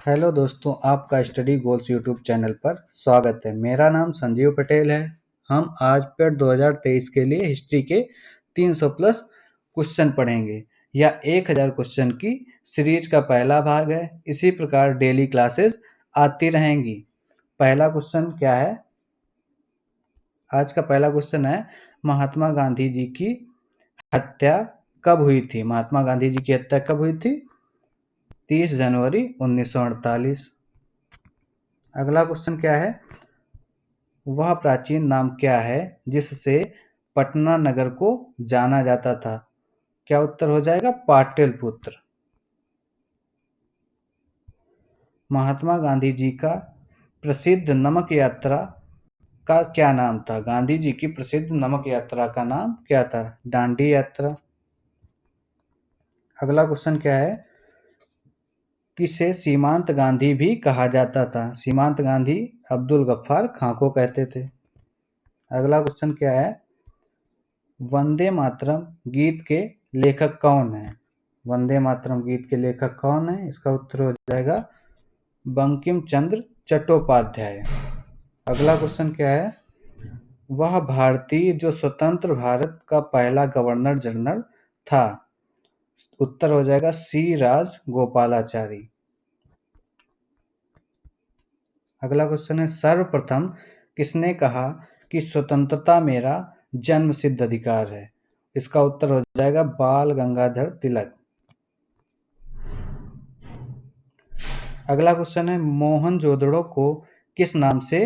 Hello दोस्तों, आपका study goals YouTube channel पर स्वागत है। मेरा नाम संजीव पटेल है। हम आज पेड 2023 के लिए हिस्ट्री के 300 प्लस क्वेश्चन पढ़ेंगे। यह 1000 क्वेश्चन की सीरीज का पहला भाग है। इसी प्रकार डेली क्लासेस आती रहेंगी। पहला क्वेश्चन क्या है? आज का पहला क्वेश्चन है, महात्मा गांधी जी की हत्या कब हुई थी? महात्मा गांधी जी की हत्या कब हुई थी? 30 जनवरी 1948। अगला क्वेश्चन क्या है? वह प्राचीन नाम क्या है जिससे पटना नगर को जाना जाता था? क्या उत्तर हो जाएगा? पाटलिपुत्र। महात्मा गांधी जी का प्रसिद्ध नमक यात्रा का क्या नाम था? गांधी जी की प्रसिद्ध नमक यात्रा का नाम क्या था? दांडी यात्रा। अगला क्वेश्चन क्या है? किसे सीमांत गांधी भी कहा जाता था? सीमांत गांधी अब्दुल गफ्फार खां को कहते थे। अगला क्वेश्चन क्या है? वंदे मातरम गीत के लेखक कौन हैं? वंदे मातरम गीत के लेखक कौन हैं? इसका उत्तर हो जाएगा बंकिम चंद्र चट्टोपाध्याय। अगला क्वेश्चन क्या है? वह भारतीय जो स्वतंत्र भारत का पहला गवर्नर जनरल था? उत्तर हो जाएगा सी राजगोपालाचारी। अगला क्वेश्चन है, सर्वप्रथम किसने कहा कि स्वतंत्रता मेरा जन्मसिद्ध अधिकार है? इसका उत्तर हो जाएगा बाल गंगाधर तिलक। अगला क्वेश्चन है, मोहनजोदड़ो को किस नाम से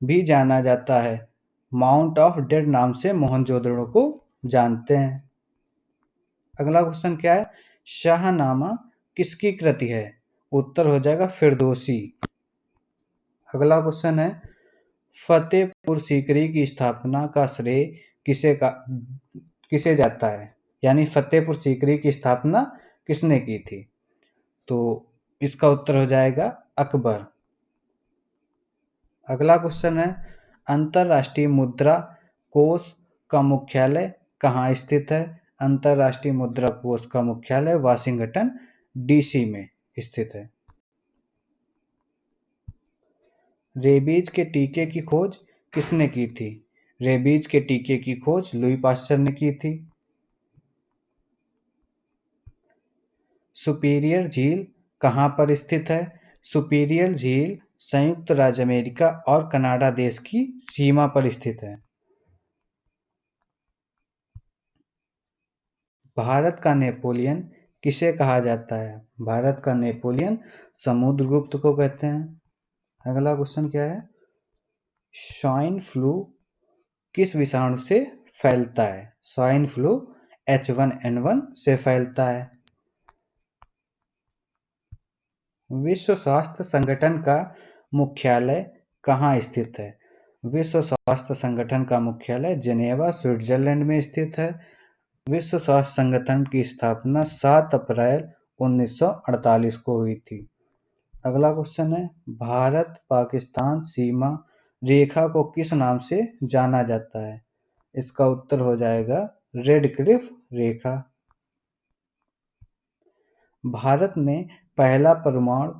भी जाना जाता है? माउंट ऑफ डेड नाम से मोहनजोदड़ो को जानते हैं। अगला क्वेश्चन क्या है? शाहनामा किसकी कृति है? उत्तर हो जाएगा फिरदौसी। अगला क्वेश्चन है, फतेहपुर सीकरी की स्थापना का श्रेय किसे जाता है? यानी फतेहपुर सीकरी की स्थापना किसने की थी? तो इसका उत्तर हो जाएगा अकबर। अगला क्वेश्चन है, अंतर्राष्ट्रीय मुद्रा कोष का मुख्यालय कहाँ स्थित है? अंतर्राष्ट्रीय मुद्रा कोष का मुख्यालय वाशिंगटन डीसी में स्थित है। रेबीज के टीके की खोज किसने की थी? रेबीज के टीके की खोज लुई पास्चर ने की थी। सुपीरियर झील कहाँ पर स्थित है? सुपीरियर झील संयुक्त राज्य अमेरिका और कनाडा देश की सीमा पर स्थित है। भारत का नेपोलियन किसे कहा जाता है? भारत का नेपोलियन समुद्रगुप्त को कहते हैं। अगला क्वेश्चन क्या है? स्वाइन फ्लू किस विषाणु से फैलता है? स्वाइन फ्लू H1N1 से फैलता है। विश्व स्वास्थ्य संगठन का मुख्यालय कहाँ स्थित है? विश्व स्वास्थ्य संगठन का मुख्यालय जेनेवा स्विट्जरलैंड में स्थित है। विश्व स्वास्थ्य संगठन की स्थापना 7 अप्रैल 1948 को हुई थी। अगला क्वेश्चन है, भारत पाकिस्तान सीमा रेखा को किस नाम से जाना जाता है? इसका उत्तर हो जाएगा रेड क्लिफ रेखा। भारत ने पहला परमाणु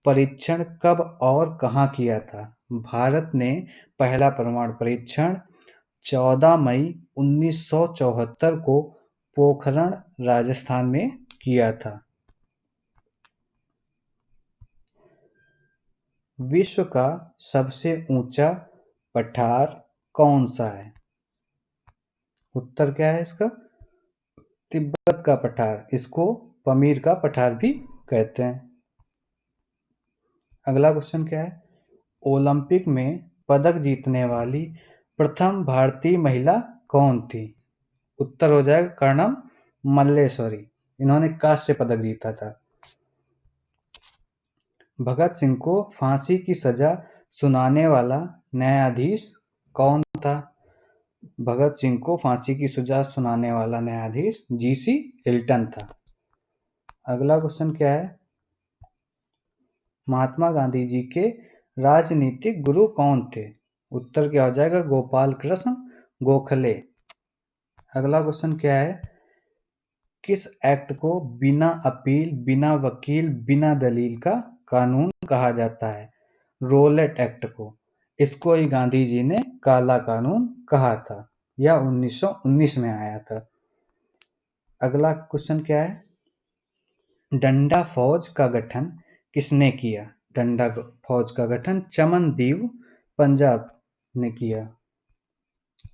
परीक्षण कब और कहाँ किया था? भारत ने पहला परमाणु परीक्षण 14 मई 1974 को पोखरण राजस्थान में किया था। विश्व का सबसे ऊंचा पठार कौन सा है? उत्तर क्या है इसका? तिब्बत का पठार। इसको पमीर का पठार भी कहते हैं। अगला क्वेश्चन क्या है? ओलंपिक में पदक जीतने वाली प्रथम भारतीय महिला कौन थी? उत्तर हो जाएगा कर्णम मल्लेश्वरी। इन्होंने कांस्य पदक जीता था। भगत सिंह को फांसी की सजा सुनाने वाला न्यायाधीश कौन था? भगत सिंह को फांसी की सजा सुनाने वाला न्यायाधीश जीसी हिल्टन था। अगला क्वेश्चन क्या है? महात्मा गांधी जी के राजनीतिक गुरु कौन थे? उत्तर क्या हो जाएगा? गोपाल कृष्ण गोखले। अगला क्वेश्चन क्या है? किस एक्ट को बिना अपील, बिना वकील, बिना दलील का कानून कहा जाता है? रोलेट एक्ट को। इसको ही गांधी जी ने काला कानून कहा था। यह 1919 में आया था। अगला क्वेश्चन क्या है? डंडा फौज का गठन किसने किया? डंडा फौज का गठन चमनदीव पंजाब ने किया।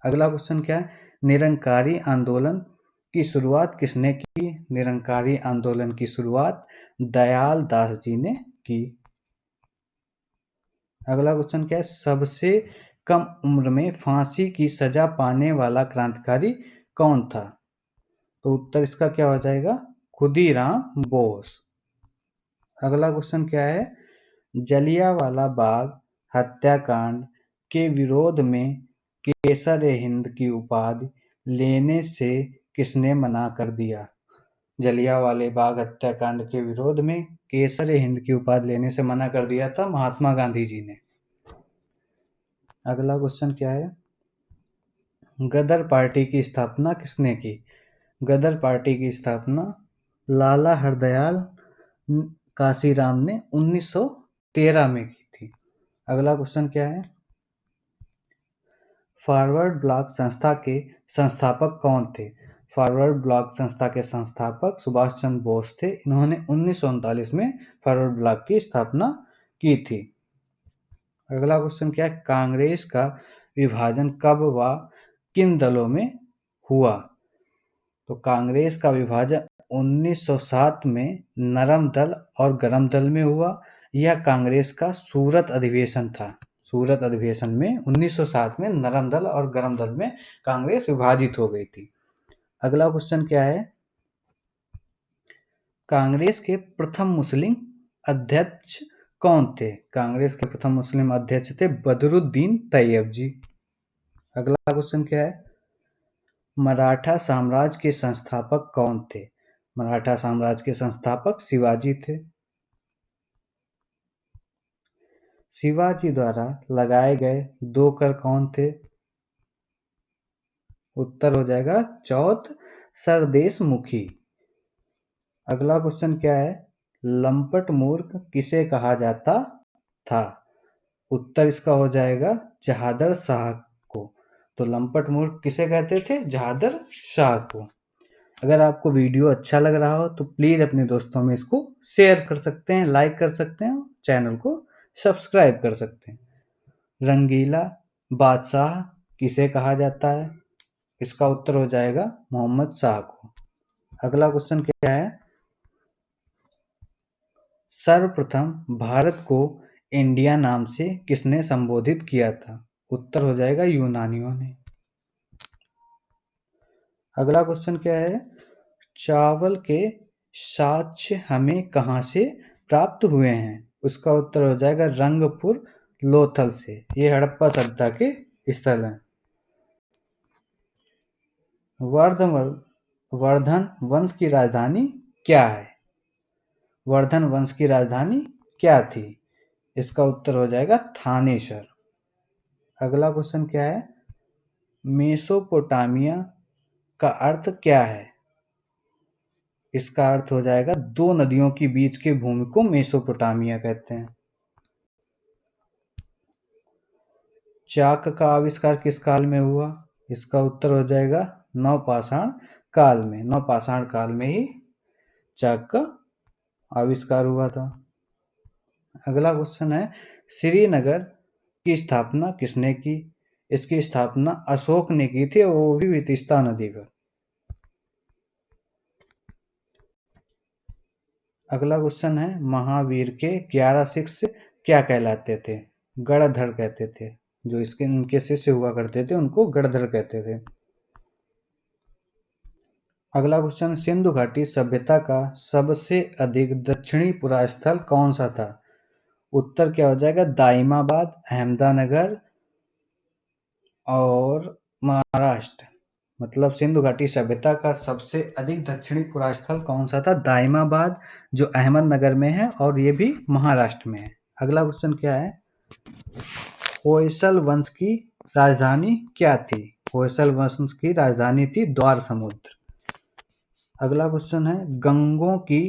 अगला क्वेश्चन क्या है? निरंकारी आंदोलन की शुरुआत किसने की? निरंकारी आंदोलन की शुरुआत दयाल दास जी ने की। अगला क्वेश्चन क्या है? सबसे कम उम्र में फांसी की सजा पाने वाला क्रांतिकारी कौन था? तो उत्तर इसका क्या हो जाएगा? खुदीराम बोस। अगला क्वेश्चन क्या है? जलियांवाला बाग हत्याकांड के विरोध में केसर-ए-हिंद की उपाधि लेने से किसने मना कर दिया? जलियांवाले बाग हत्याकांड के विरोध में केसर-ए-हिंद की उपाधि लेने से मना कर दिया था महात्मा गांधी जी ने। अगला क्वेश्चन क्या है? गदर पार्टी की स्थापना किसने की? गदर पार्टी की स्थापना लाला हरदयाल काशीराम ने 1913 में की थी। अगला क्वेश्चन क्या है? फॉरवर्ड ब्लॉक संस्था के संस्थापक कौन थे? फॉरवर्ड ब्लॉक संस्था के संस्थापक सुभाष चंद्र बोस थे। इन्होंने 1939 में फॉरवर्ड ब्लॉक की स्थापना की थी। अगला क्वेश्चन क्या है? कांग्रेस का विभाजन कब व किन दलों में हुआ? तो कांग्रेस का विभाजन 1907 में नरम दल और गरम दल में हुआ। यह कांग्रेस का सूरत अधिवेशन था। सूरत अधिवेशन में 1907 में नरम दल और गरम दल में कांग्रेस विभाजित हो गई थी। अगला क्वेश्चन क्या है? कांग्रेस के प्रथम मुस्लिम अध्यक्ष कौन थे? कांग्रेस के प्रथम मुस्लिम अध्यक्ष थे बदरुद्दीन तैयब जी। अगला क्वेश्चन क्या है? मराठा साम्राज्य के संस्थापक कौन थे? मराठा साम्राज्य के संस्थापक शिवाजी थे। शिवाजी द्वारा लगाए गए 2 कर कौन थे? उत्तर हो जाएगा चौथ सरदेशमुखी। अगला क्वेश्चन क्या है? लंपट मूर्ख किसे कहा जाता था? उत्तर इसका हो जाएगा जहादर शाह को। तो लंपट मूर्ख किसे कहते थे? जहादर शाह को। अगर आपको वीडियो अच्छा लग रहा हो तो प्लीज़ अपने दोस्तों में इसको शेयर कर सकते हैं, लाइक कर सकते हैं, चैनल को सब्सक्राइब कर सकते हैं। रंगीला बादशाह किसे कहा जाता है? इसका उत्तर हो जाएगा मोहम्मद शाह को। अगला क्वेश्चन क्या है? सर्वप्रथम भारत को इंडिया नाम से किसने संबोधित किया था? उत्तर हो जाएगा यूनानियों ने। अगला क्वेश्चन क्या है? चावल के साक्ष्य हमें कहाँ से प्राप्त हुए हैं? उसका उत्तर हो जाएगा रंगपुर लोथल से। ये हड़प्पा सभ्यता के स्थल हैं। वर्धन वंश की राजधानी क्या है? वर्धन वंश की राजधानी क्या थी? इसका उत्तर हो जाएगा थानेसर। अगला क्वेश्चन क्या है? मेसोपोटामिया का अर्थ क्या है? इसका अर्थ हो जाएगा 2 नदियों के बीच की भूमि को मेसोपोटामिया कहते हैं। चाक का आविष्कार किस काल में हुआ? इसका उत्तर हो जाएगा नवपाषाण काल में। नवपाषाण काल में ही चाक का आविष्कार हुआ था। अगला क्वेश्चन है श्रीनगर की स्थापना किसने की? इसकी स्थापना अशोक ने की थी, वो भी तीस्ता नदी पर। अगला क्वेश्चन है महावीर के 11 शिष्य क्या कहलाते थे? गणधर कहते थे। जो इसके उनके शिष्य हुआ करते थे उनको गणधर कहते थे। अगला क्वेश्चन सिंधु घाटी सभ्यता का सबसे अधिक दक्षिणी पुरास्थल कौन सा था? उत्तर क्या हो जाएगा? दाइमाबाद, अहमदानगर और महाराष्ट्र। मतलब सिंधु घाटी सभ्यता का सबसे अधिक दक्षिणी पुरास्थल कौन सा था? दाइमाबाद, जो अहमदनगर में है, और ये भी महाराष्ट्र में है। अगला क्वेश्चन क्या है? होयसल वंश की राजधानी क्या थी? होयसल वंश की राजधानी थी द्वार समुद्र। अगला क्वेश्चन है गंगों की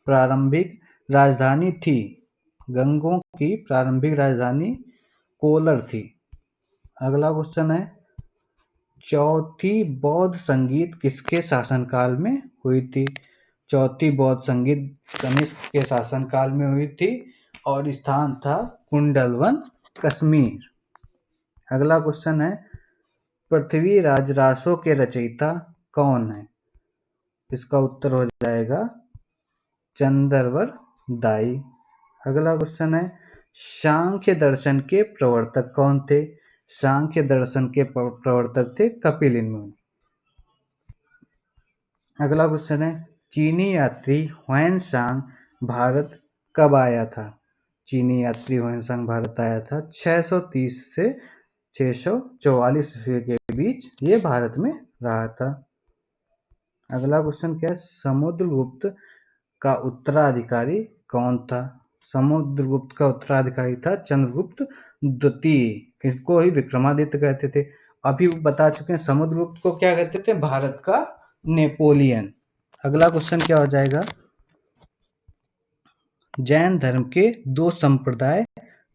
प्रारंभिक राजधानी थी? गंगों की प्रारंभिक राजधानी कोलर थी। अगला क्वेश्चन है, चौथी बौद्ध संगीत किसके शासनकाल में हुई थी? चौथी बौद्ध संगीत कनिष्क के शासनकाल में हुई थी और स्थान था कुंडलवन, कश्मीर। अगला क्वेश्चन है, पृथ्वीराज रासो के रचयिता कौन है? इसका उत्तर हो जाएगा चंद्रवर दाई। अगला क्वेश्चन है, सांख्य दर्शन के प्रवर्तक कौन थे? सांख्य दर्शन के प्रवर्तक थे कपिल मुनि। अगला क्वेश्चन है, चीनी यात्री ह्वेनसांग भारत कब आया था? चीनी यात्री ह्वेनसांग भारत आया था 630 से 644 ईस्वी के बीच ये भारत में रहा था। अगला क्वेश्चन क्या है, समुद्रगुप्त का उत्तराधिकारी कौन था? समुद्रगुप्त का उत्तराधिकारी था चंद्रगुप्त द्वितीय, किसको ही विक्रमादित्य कहते थे। अभी बता चुके हैं समुद्रगुप्त को क्या कहते थे, भारत का नेपोलियन। अगला क्वेश्चन क्या हो जाएगा, जैन धर्म के दो संप्रदाय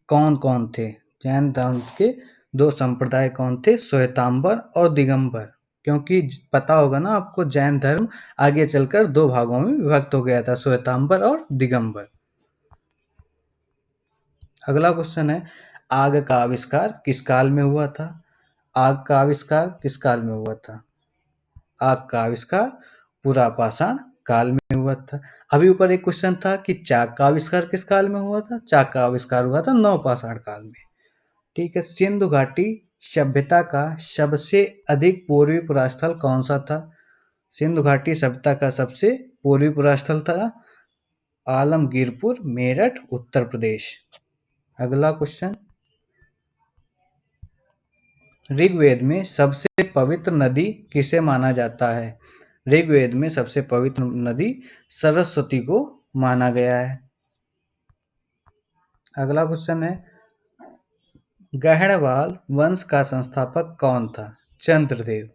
कौन कौन थे? जैन धर्म के दो संप्रदाय कौन थे? श्वेतांबर और दिगंबर। क्योंकि पता होगा ना आपको, जैन धर्म आगे चलकर दो भागों में विभक्त हो गया था, श्वेतांबर और दिगंबर। अगला क्वेश्चन है, आग का आविष्कार किस काल में हुआ था? आग का आविष्कार किस काल में हुआ था? आग का आविष्कार पुरापाषाण काल में हुआ था। अभी ऊपर एक क्वेश्चन था कि चाक का आविष्कार किस काल में हुआ था? चाक का आविष्कार हुआ था नवपाषाण काल में। ठीक है, सिंधु घाटी सभ्यता का सबसे अधिक पूर्वी पुरास्थल कौन सा था? सिंधु घाटी सभ्यता का सबसे पूर्वी पुरास्थल था आलमगीरपुर, मेरठ, उत्तर प्रदेश। अगला क्वेश्चन, ऋग्वेद में सबसे पवित्र नदी किसे माना जाता है? ऋग्वेद में सबसे पवित्र नदी सरस्वती को माना गया है। अगला क्वेश्चन है, गहड़वाल वंश का संस्थापक कौन था? चंद्रदेव।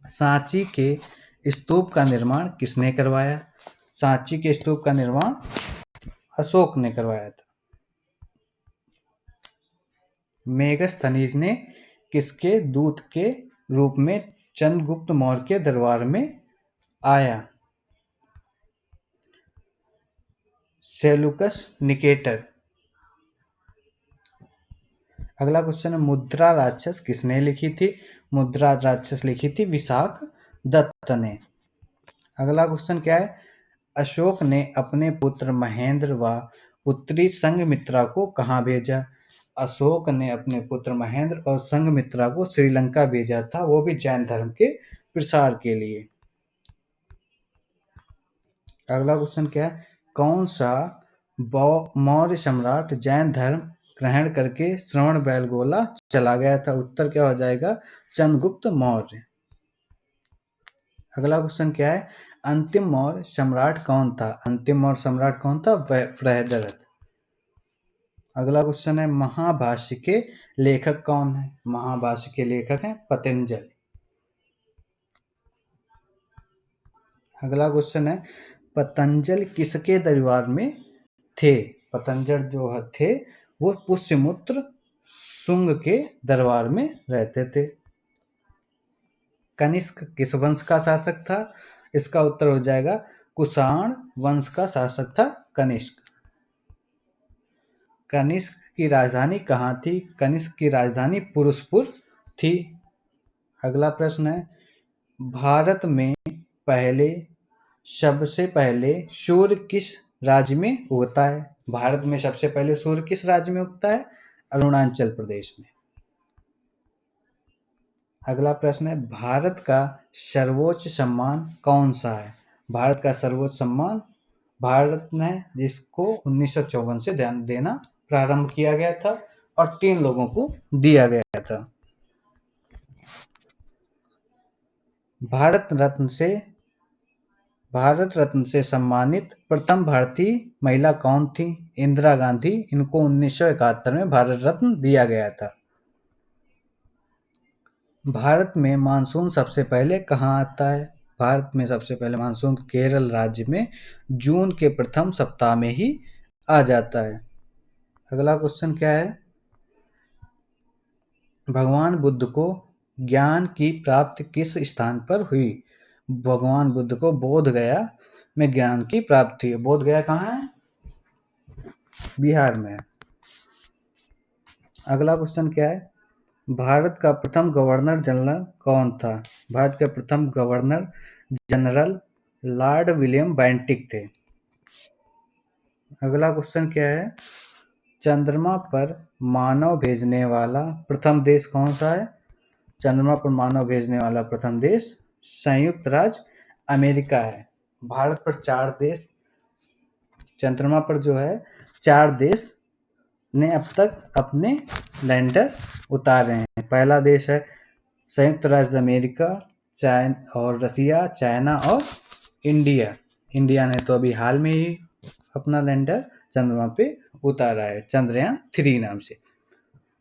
सांची के स्तूप का निर्माण किसने करवाया? सांची के स्तूप का निर्माण अशोक ने करवाया था। मेगस्थनीज ने किसके दूत के रूप में चंद्रगुप्त मौर्य के दरबार में आया? Seleucus Nicator. अगला क्वेश्चन है, मुद्रा राक्षस किसने लिखी थी? मुद्रा राक्षस लिखी थी विशाख दत्त ने। अगला क्वेश्चन क्या है, अशोक ने अपने पुत्र महेंद्र व पुत्री संघमित्रा को कहाँ भेजा? अशोक ने अपने पुत्र महेंद्र और संघमित्रा को श्रीलंका भेजा था, वो भी जैन धर्म के प्रसार के लिए। अगला क्वेश्चन क्या है, कौन सा मौर्य सम्राट जैन धर्म ग्रहण करके श्रवणबेलगोला चला गया था? उत्तर क्या हो जाएगा, चंद्रगुप्त मौर्य। अगला क्वेश्चन क्या है, अंतिम मौर्य सम्राट कौन था? अंतिम मौर्य सम्राट कौन था? बृहद्रथ। अगला क्वेश्चन है, महाभाष्य के लेखक कौन है? महाभाष्य के लेखक हैं पतंजलि। अगला क्वेश्चन है, पतंजलि किसके दरबार में थे? पतंजलि जो थे वो पुष्यमित्र शुंग के दरबार में रहते थे। कनिष्क किस वंश का शासक था? इसका उत्तर हो जाएगा कुषाण वंश का शासक था कनिष्क। कनिष्क की राजधानी कहाँ थी? कनिष्क की राजधानी पुरुषपुर थी। अगला प्रश्न है, भारत में सबसे पहले सूर्य किस राज्य में उगता है? भारत में सबसे पहले सूर्य किस राज्य में उगता है? अरुणाचल प्रदेश में। अगला प्रश्न है, भारत का सर्वोच्च सम्मान कौन सा है? भारत का सर्वोच्च सम्मान भारत ने जिसको 1954 से देना प्रारंभ किया गया था और 3 लोगों को दिया गया था। भारत रत्न से सम्मानित प्रथम भारतीय महिला कौन थी? इंदिरा गांधी। इनको 1971 में भारत रत्न दिया गया था। भारत में मानसून सबसे पहले कहाँ आता है? भारत में सबसे पहले मानसून केरल राज्य में जून के प्रथम सप्ताह में ही आ जाता है। अगला क्वेश्चन क्या है? भगवान बुद्ध को ज्ञान की प्राप्ति किस स्थान पर हुई? भगवान बुद्ध को बोध गया में ज्ञान की प्राप्ति हुई। बोध गया कहाँ है? बिहार में। अगला क्वेश्चन क्या है? भारत का प्रथम गवर्नर जनरल कौन था? भारत के प्रथम governor general Lord William Bentinck थे। अगला क्वेश्चन क्या है? चंद्रमा पर मानव भेजने वाला प्रथम देश कौन सा है? चंद्रमा पर मानव भेजने वाला प्रथम देश संयुक्त राज्य अमेरिका है। भारत पर 4 देश, चंद्रमा पर जो है 4 देश ने अब तक अपने लैंडर उतारे हैं। पहला देश है संयुक्त राज्य अमेरिका, चाइना और रसिया, चाइना और इंडिया। इंडिया ने तो अभी हाल में ही अपना लैंडर चंद्रमा पे उतारा है, चंद्रयान 3 नाम से।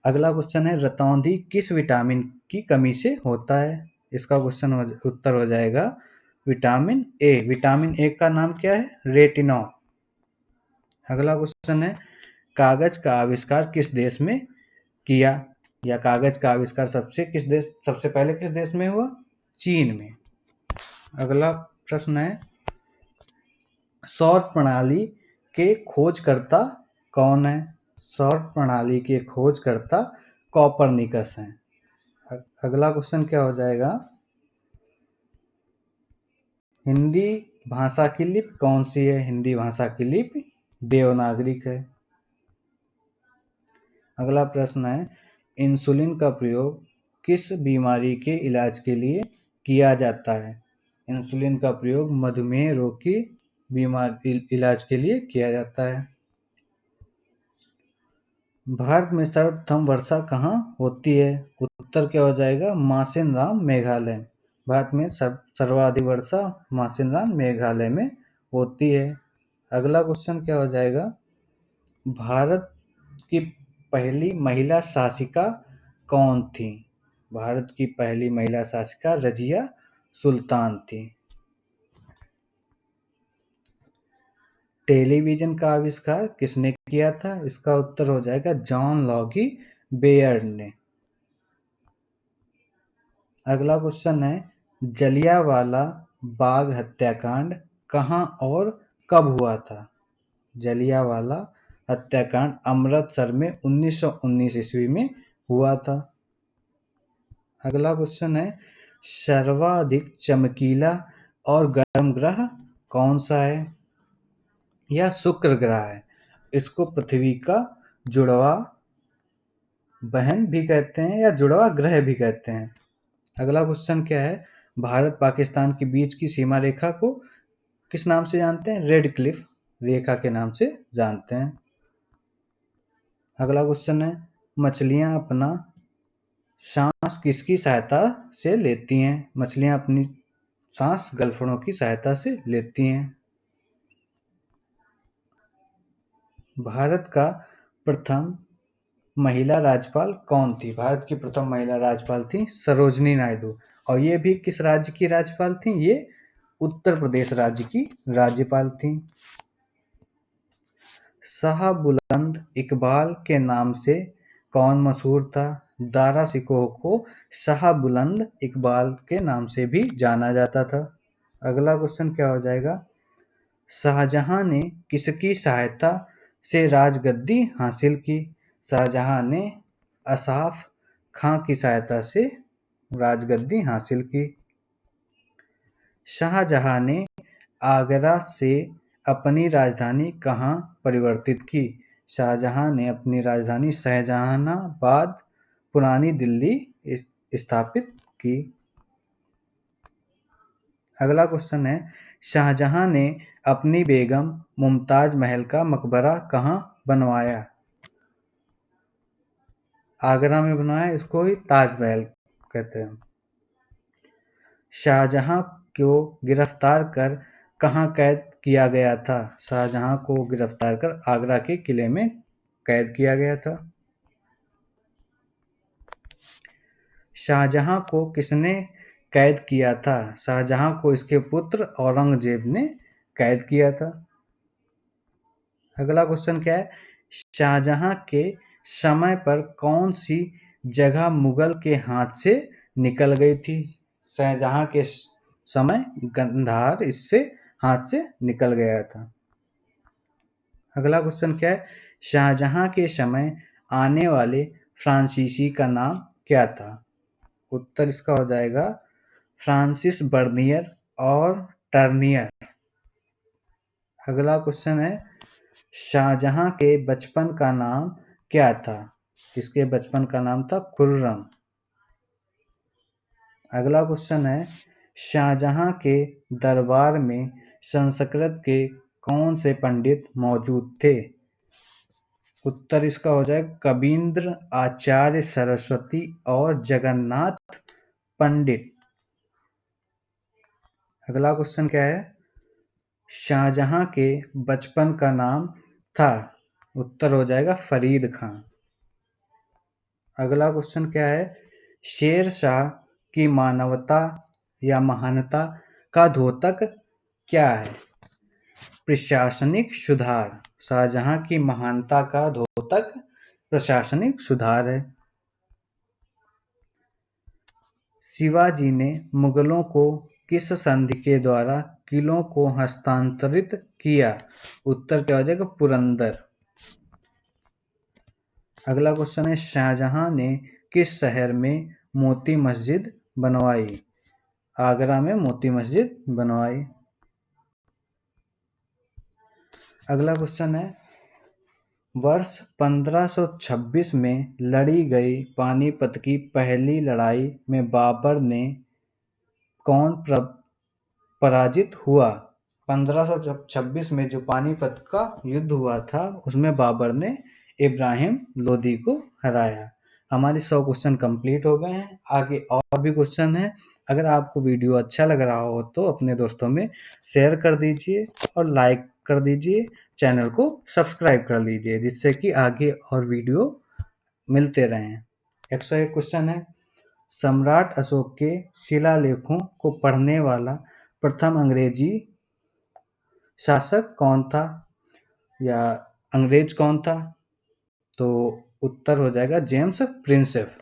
अगला क्वेश्चन है, रतौंधी किस विटामिन की कमी से होता है? इसका क्वेश्चन उत्तर हो जाएगा विटामिन ए। विटामिन ए का नाम क्या है? रेटिनॉल। अगला क्वेश्चन है, कागज का आविष्कार किस देश में किया, या कागज का आविष्कार सबसे पहले किस देश में हुआ? चीन में। अगला प्रश्न है, सौर प्रणाली के खोजकर्ता कौन है? सौर प्रणाली के खोजकर्ता कोपरनिकस हैं। अगला क्वेश्चन क्या हो जाएगा? हिंदी भाषा की लिपि कौन सी है? हिंदी भाषा की लिपि देवनागरिक है। अगला प्रश्न है, इंसुलिन का प्रयोग किस बीमारी के इलाज के लिए किया जाता है? इंसुलिन का प्रयोग मधुमेह रोग की बीमारी इलाज के लिए किया जाता है। भारत में सर्वप्रथम वर्षा कहाँ होती है? उत्तर क्या हो जाएगा? मासिनराम मेघालय। भारत में सर्वाधिक वर्षा मासिनराम मेघालय में होती है। अगला क्वेश्चन क्या हो जाएगा? भारत की पहली महिला शासिका कौन थी? भारत की पहली महिला शासिका रजिया सुल्तान थी। टेलीविजन का आविष्कार किसने किया था? इसका उत्तर हो जाएगा जॉन लॉगी बेयर्ड ने। अगला क्वेश्चन है, जलियांवाला बाग हत्याकांड कहाँ और कब हुआ था? जलियांवाला हत्याकांड अमृतसर में 1919 ईस्वी में हुआ था। अगला क्वेश्चन है, सर्वाधिक चमकीला और गर्म ग्रह कौन सा है? यह शुक्र ग्रह है। इसको पृथ्वी का जुड़वा बहन भी कहते हैं या जुड़वा ग्रह भी कहते हैं। अगला क्वेश्चन क्या है? भारत पाकिस्तान के बीच की सीमा रेखा को किस नाम से जानते हैं? रेड क्लिफ रेखा के नाम से जानते हैं। अगला क्वेश्चन है, मछलियां अपना सांस किसकी सहायता से लेती हैं? मछलियां अपनी सांस गलफड़ों की सहायता से लेती हैं। भारत का प्रथम महिला राज्यपाल कौन थी? भारत की प्रथम महिला राज्यपाल थी सरोजनी नायडू। और ये भी किस राज्य की राज्यपाल थी? ये उत्तर प्रदेश राज्य की राज्यपाल थी। शाह बुलंद इकबाल के नाम से कौन मशहूर था? दारा शिकोह को शाह बुलंद इकबाल के नाम से भी जाना जाता था। अगला क्वेश्चन क्या हो जाएगा? शाहजहां ने किसकी सहायता से राजगद्दी हासिल की? शाहजहां ने असाफ खां की सहायता से राजगद्दी हासिल की। शाहजहां ने आगरा से अपनी राजधानी कहाँ परिवर्तित की? शाहजहां ने अपनी राजधानी शाहजहानाबाद पुरानी दिल्ली स्थापित की। अगला क्वेश्चन है, शाहजहां ने अपनी बेगम मुमताज महल का मकबरा कहाँ बनवाया? आगरा में बनवाया, इसको ही ताजमहल कहते हैं। शाहजहां को गिरफ्तार कर कहाँ कैद किया गया था? शाहजहां को गिरफ्तार कर आगरा के किले में कैद किया गया था। शाहजहां को किसने कैद किया था? शाहजहां को इसके पुत्र औरंगजेब ने कैद किया था। अगला क्वेश्चन क्या है? शाहजहां के समय पर कौन सी जगह मुगल के हाथ से निकल गई थी? शाहजहां के समय गंधार इससे हाथ से निकल गया था। अगला क्वेश्चन क्या है? शाहजहां के समय आने वाले फ्रांसीसी का नाम क्या था? उत्तर इसका हो जाएगा फ्रांसिस बर्नियर और टर्नियर। अगला क्वेश्चन है, शाहजहां के बचपन का नाम क्या था? इसके बचपन का नाम था खुर्रम। अगला क्वेश्चन है, शाहजहां के दरबार में संस्कृत के कौन से पंडित मौजूद थे? उत्तर इसका हो जाएगा कबींद्र, आचार्य सरस्वती और जगन्नाथ पंडित। अगला क्वेश्चन क्या है? शाहजहां के बचपन का नाम था? उत्तर हो जाएगा फरीद खां। अगला क्वेश्चन क्या है? शेर शाह की मानवता या महानता का द्योतक क्या है? प्रशासनिक सुधार। शाहजहां की महानता का द्योतक प्रशासनिक सुधार है। शिवाजी ने मुगलों को किस संधि के द्वारा किलों को हस्तांतरित किया? उत्तर क्या हो जाएगा पुरंदर। अगला क्वेश्चन है, शाहजहां ने किस शहर में मोती मस्जिद बनवाई? आगरा में मोती मस्जिद बनवाई। अगला क्वेश्चन है, वर्ष 1526 में लड़ी गई पानीपत की पहली लड़ाई में बाबर ने कौन पराजित हुआ? 1526 में जो पानीपत का युद्ध हुआ था उसमें बाबर ने इब्राहिम लोदी को हराया। हमारे 100 क्वेश्चन कंप्लीट हो गए हैं। आगे और भी क्वेश्चन हैं। अगर आपको वीडियो अच्छा लग रहा हो तो अपने दोस्तों में शेयर कर दीजिए और लाइक कर दीजिए, चैनल को सब्सक्राइब कर लीजिए जिससे कि आगे और वीडियो मिलते रहें। 101 क्वेश्चन है, सम्राट अशोक के शिलालेखों को पढ़ने वाला प्रथम अंग्रेजी शासक कौन था या अंग्रेज कौन था? तो उत्तर हो जाएगा जेम्स प्रिंसेप।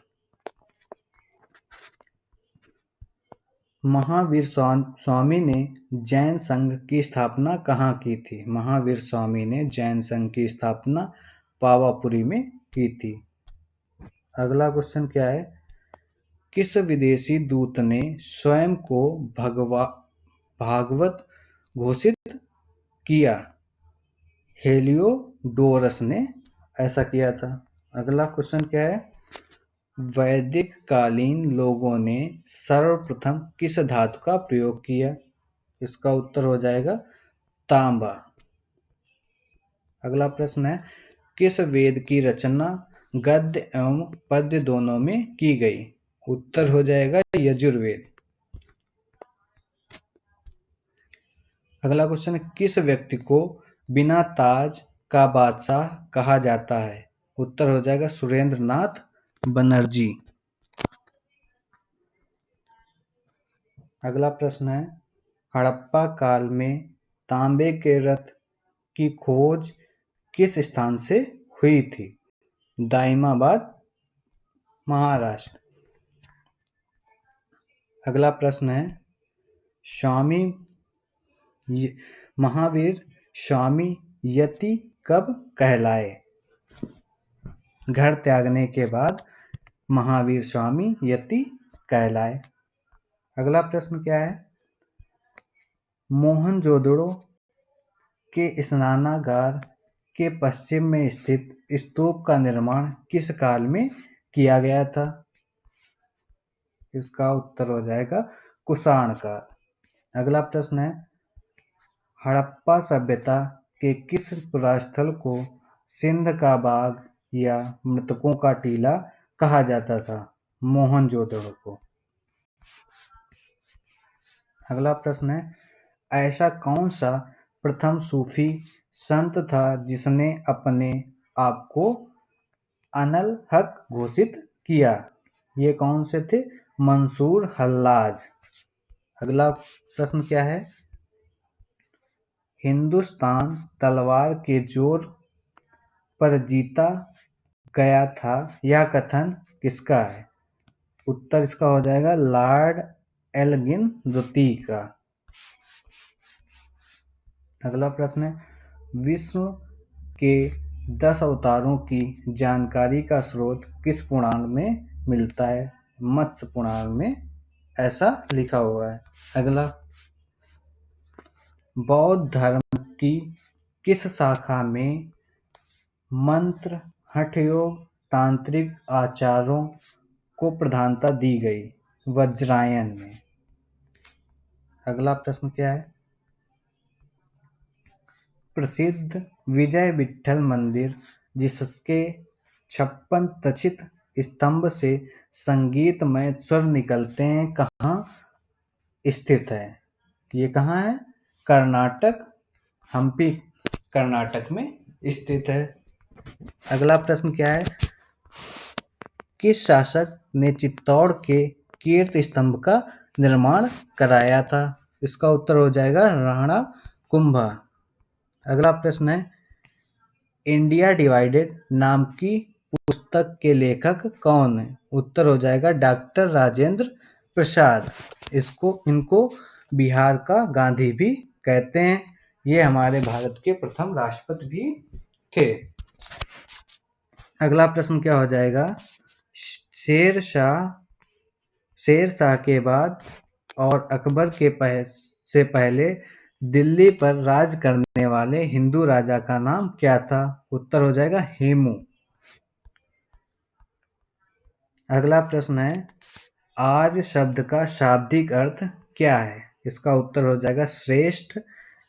महावीर स्वामी ने जैन संघ की स्थापना कहाँ की थी? महावीर स्वामी ने जैन संघ की स्थापना पावापुरी में की थी। अगला क्वेश्चन क्या है? किस विदेशी दूत ने स्वयं को भागवत घोषित किया? हेलियोडोरस ने ऐसा किया था। अगला क्वेश्चन क्या है? वैदिक कालीन लोगों ने सर्वप्रथम किस धातु का प्रयोग किया? इसका उत्तर हो जाएगा तांबा। अगला प्रश्न है, किस वेद की रचना गद्य एवं पद्य दोनों में की गई? उत्तर हो जाएगा यजुर्वेद। अगला क्वेश्चन है, किस व्यक्ति को बिना ताज का बादशाह कहा जाता है? उत्तर हो जाएगा सुरेंद्र नाथ बनर्जी। अगला प्रश्न है, हड़प्पा काल में तांबे के रथ की खोज किस स्थान से हुई थी? दाइमाबाद, महाराष्ट्र। अगला प्रश्न है, महावीर स्वामी यति कब कहलाए? घर त्यागने के बाद महावीर स्वामी यति कहलाए। अगला प्रश्न क्या है? मोहनजोदड़ो के स्नानागार के पश्चिम में स्थित स्तूप का निर्माण किस काल में किया गया था? इसका उत्तर हो जाएगा कुषाण काल। अगला प्रश्न है, हड़प्पा सभ्यता के किस पुरास्थल को सिंध का बाग या मृतकों का टीला कहा जाता था? मोहनजोदड़ो को। अगला प्रश्न है, ऐसा कौन सा प्रथम सूफी संत था जिसने अपने आप को अनल हक घोषित किया? ये कौन से थे? मंसूर हल्लाज। अगला प्रश्न क्या है? हिंदुस्तान तलवार के जोर पर जीता गया था, यह कथन किसका है? उत्तर इसका हो जाएगा लॉर्ड एल्गिन द्वितीय का। अगला प्रश्न है, विष्णु के 10 अवतारों की जानकारी का स्रोत किस पुराण में मिलता है? मत्स्य पुराण में ऐसा लिखा हुआ है। अगला, बौद्ध धर्म की किस शाखा में मंत्र, हठ योग, तांत्रिक आचारों को प्रधानता दी गई? वज्रायन में। अगला प्रश्न क्या है? प्रसिद्ध विजय विठ्ठल मंदिर जिसके 56 तचित स्तंभ से संगीतमय स्वर निकलते हैं, कहाँ स्थित है? ये कहाँ है? कर्नाटक, हम्पी कर्नाटक में स्थित है। अगला प्रश्न क्या है? किस शासक ने चित्तौड़ के कीर्ति स्तंभ का निर्माण कराया था? इसका उत्तर हो जाएगा राणा कुंभा। अगला प्रश्न है, इंडिया डिवाइडेड नाम की पुस्तक के लेखक कौन है? उत्तर हो जाएगा डॉक्टर राजेंद्र प्रसाद। इनको बिहार का गांधी भी कहते हैं। ये हमारे भारत के प्रथम राष्ट्रपति भी थे। अगला प्रश्न क्या हो जाएगा? शेर शाह के बाद और अकबर के से पहले दिल्ली पर राज करने वाले हिंदू राजा का नाम क्या था? उत्तर हो जाएगा हेमू। अगला प्रश्न है, आर्य शब्द का शाब्दिक अर्थ क्या है? इसका उत्तर हो जाएगा श्रेष्ठ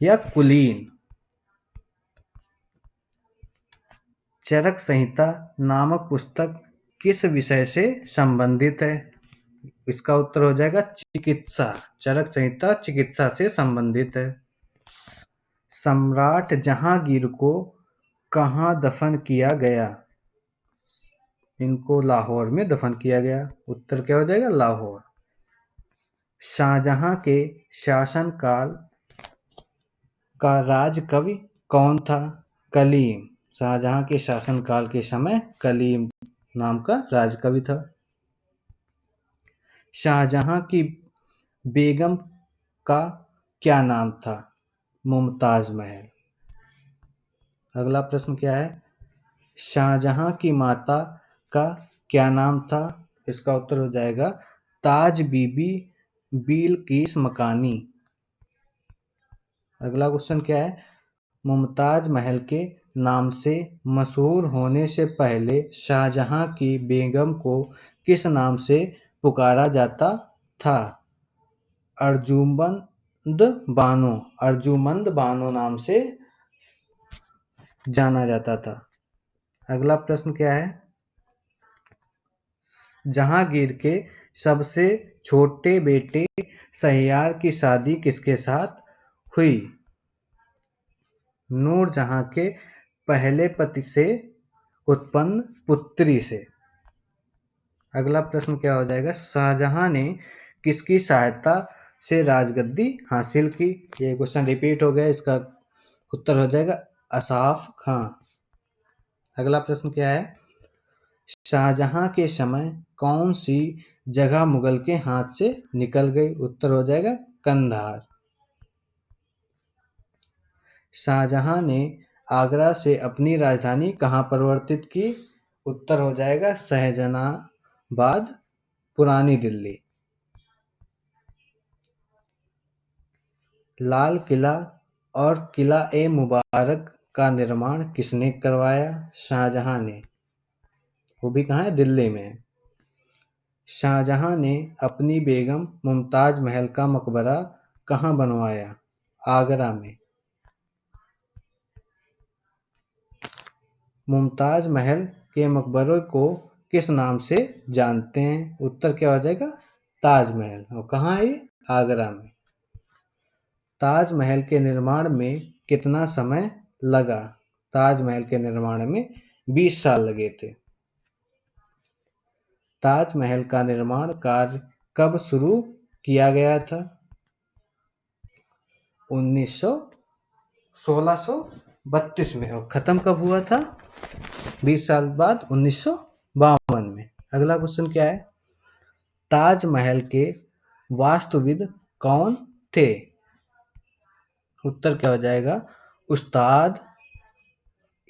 या कुलीन। चरक संहिता नामक पुस्तक किस विषय से संबंधित है? इसका उत्तर हो जाएगा चिकित्सा। चरक संहिता चिकित्सा से संबंधित है। सम्राट जहांगीर को कहाँ दफन किया गया? इनको लाहौर में दफन किया गया। उत्तर क्या हो जाएगा? लाहौर। शाहजहां के शासनकाल का राजकवि कौन था? कलीम। शाहजहां के शासनकाल के समय कलीम नाम का राजकवि था। शाहजहां की बेगम का क्या नाम था? मुमताज महल। अगला प्रश्न क्या है? शाहजहां की माता का क्या नाम था? इसका उत्तर हो जाएगा ताज बीबी बिलकिस मकानी। अगला क्वेश्चन क्या है? मुमताज महल के नाम से मशहूर होने से पहले शाहजहां की बेगम को किस नाम से पुकारा जाता था? अर्जुमंद बानो नाम से जाना जाता था। अगला प्रश्न क्या है? जहांगीर के सबसे छोटे बेटे शहरयार की शादी किसके साथ हुई? नूरजहां के पहले पति से उत्पन्न पुत्री से। अगला प्रश्न क्या हो जाएगा? शाहजहां ने किसकी सहायता से राजगद्दी हासिल की? ये क्वेश्चन रिपीट हो गया, इसका उत्तर हो जाएगा असाफ खां। अगला प्रश्न क्या है? शाहजहां के समय कौन सी जगह मुगल के हाथ से निकल गई? उत्तर हो जाएगा कंधार। शाहजहां ने आगरा से अपनी राजधानी कहाँ परिवर्तित की? उत्तर हो जाएगा शहजहानाबाद, पुरानी दिल्ली। लाल किला और किला ए मुबारक का निर्माण किसने करवाया? शाहजहां ने। वो भी कहाँ है? दिल्ली में। शाहजहां ने अपनी बेगम मुमताज महल का मकबरा कहाँ बनवाया? आगरा में। मुमताज महल के मकबरे को किस नाम से जानते हैं? उत्तर क्या हो जाएगा? ताजमहल। और कहाँ है ये? आगरा में। ताजमहल के निर्माण में कितना समय लगा? ताजमहल के निर्माण में 20 साल लगे थे। ताजमहल का निर्माण कार्य कब शुरू किया गया था? 1632 में। और खत्म कब हुआ था? 20 साल बाद 1952 में। अगला क्वेश्चन क्या है? ताजमहल के वास्तुविद कौन थे? उत्तर क्या हो जाएगा? उस्ताद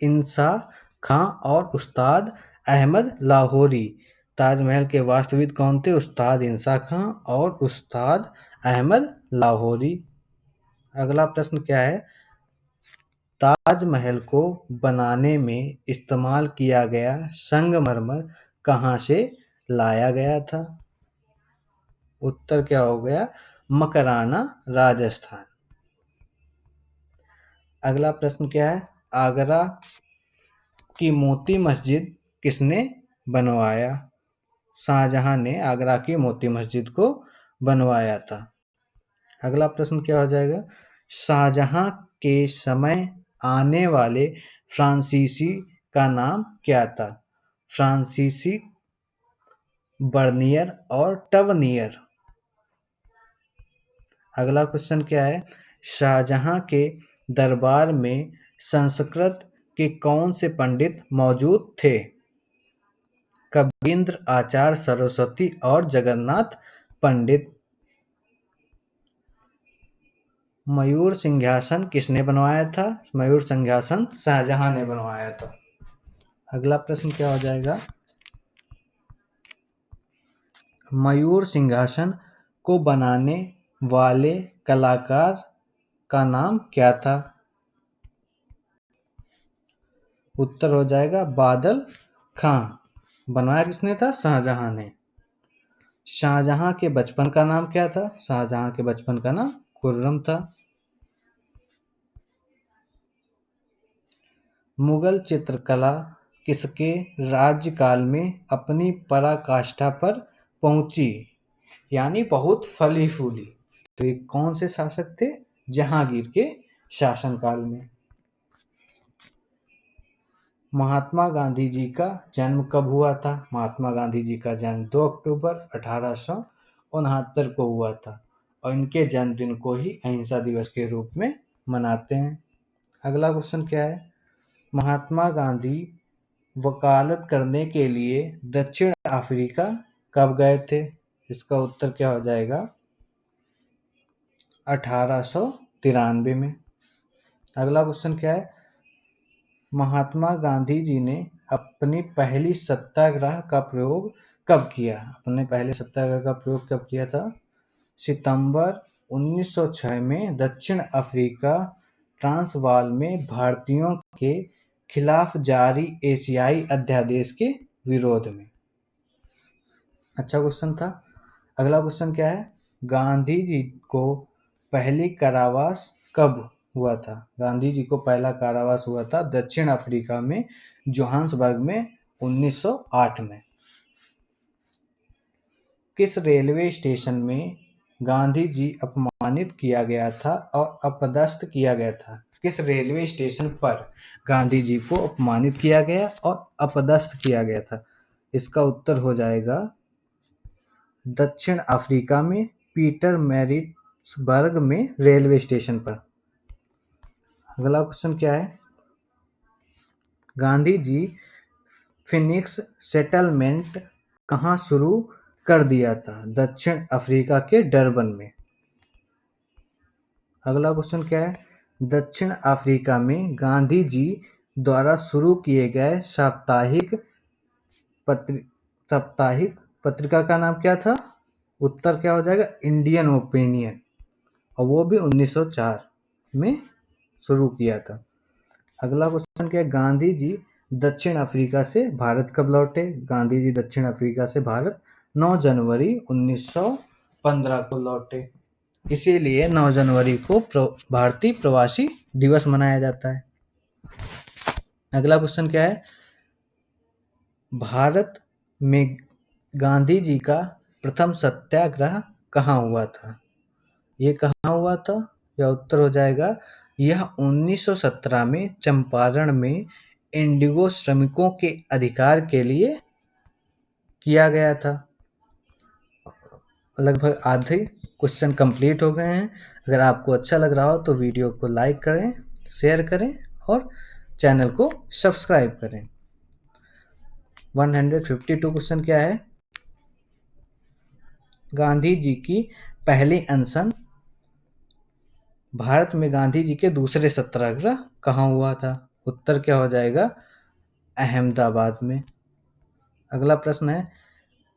इंसा खां और उस्ताद अहमद लाहौरी। ताजमहल के वास्तुविद कौन थे? उस्ताद इंसा खां और उस्ताद अहमद लाहौरी। अगला प्रश्न क्या है? ताजमहल को बनाने में इस्तेमाल किया गया संगमरमर कहाँ से लाया गया था? उत्तर क्या हो गया? मकराना, राजस्थान। अगला प्रश्न क्या है? आगरा की मोती मस्जिद किसने बनवाया? शाहजहां ने आगरा की मोती मस्जिद को बनवाया था। अगला प्रश्न क्या हो जाएगा? शाहजहां के समय आने वाले फ्रांसीसी का नाम क्या था? फ्रांसीसी, बर्नियर और टर्नियर। अगला क्वेश्चन क्या है? शाहजहां के दरबार में संस्कृत के कौन से पंडित मौजूद थे? कबींद्र, आचार्य सरस्वती और जगन्नाथ पंडित। मयूर सिंहासन किसने बनवाया था? मयूर सिंहासन शाहजहां ने बनवाया था। अगला प्रश्न क्या हो जाएगा? मयूर सिंहासन को बनाने वाले कलाकार का नाम क्या था? उत्तर हो जाएगा बादल खां। बनाया किसने था? शाहजहां ने। शाहजहां के बचपन का नाम क्या था? शाहजहां के बचपन का नाम खुर्रम था। मुगल चित्रकला किसके राज्यकाल में अपनी पराकाष्ठा पर पहुंची, यानी बहुत फली फूली? तो ये कौन से शासक थे? जहांगीर के शासनकाल में। महात्मा गांधी जी का जन्म कब हुआ था? महात्मा गांधी जी का जन्म 2 अक्टूबर 1869 को हुआ था और इनके जन्मदिन को ही अहिंसा दिवस के रूप में मनाते हैं। अगला क्वेश्चन क्या है? महात्मा गांधी वकालत करने के लिए दक्षिण अफ्रीका कब गए थे? इसका उत्तर क्या हो जाएगा? 1893 में। अगला क्वेश्चन क्या है? महात्मा गांधी जी ने अपनी पहली सत्याग्रह का प्रयोग कब किया? अपने पहले सत्याग्रह का प्रयोग कब किया था? सितंबर 1906 में दक्षिण अफ्रीका ट्रांसवाल में भारतीयों के खिलाफ जारी एशियाई अध्यादेश के विरोध में। अच्छा क्वेश्चन था। अगला क्वेश्चन क्या है? गांधी जी को पहली कारावास कब हुआ था? गांधी जी को पहला कारावास हुआ था दक्षिण अफ्रीका में जोहान्सबर्ग में 1908 में। किस रेलवे स्टेशन में गांधी जी अपमानित किया गया था और अपदस्थ किया गया था? किस रेलवे स्टेशन पर गांधी जी को अपमानित किया गया और अपदस्थ किया गया था? इसका उत्तर हो जाएगा दक्षिण अफ्रीका में पीटरमैरिट्सबर्ग में रेलवे स्टेशन पर। अगला क्वेश्चन क्या है? गांधी जी फिनिक्स सेटलमेंट कहाँ शुरू कर दिया था? दक्षिण अफ्रीका के डरबन में। अगला क्वेश्चन क्या है? दक्षिण अफ्रीका में गांधी जी द्वारा शुरू किए गए साप्ताहिक पत्रिका का नाम क्या था? उत्तर क्या हो जाएगा? Indian opinion. और वो भी 1904 में शुरू किया था। अगला क्वेश्चन क्या है? गांधी जी दक्षिण अफ्रीका से भारत कब लौटे? गांधी जी दक्षिण अफ्रीका से भारत 9 जनवरी 1915 को लौटे। इसीलिए 9 जनवरी को भारतीय प्रवासी दिवस मनाया जाता है। अगला क्वेश्चन क्या है? भारत में गांधी जी का प्रथम सत्याग्रह कहाँ हुआ था? ये कहाँ हुआ था? या उत्तर हो जाएगा यह 1917 में चंपारण में इंडिगो श्रमिकों के अधिकार के लिए किया गया था। लगभग आधे क्वेश्चन कंप्लीट हो गए हैं। अगर आपको अच्छा लग रहा हो तो वीडियो को लाइक करें, शेयर करें और चैनल को सब्सक्राइब करें। 152 क्वेश्चन क्या है? गांधी जी की पहली अनशन, भारत में गांधी जी के दूसरे सत्याग्रह कहाँ हुआ था? उत्तर क्या हो जाएगा? अहमदाबाद में। अगला प्रश्न है,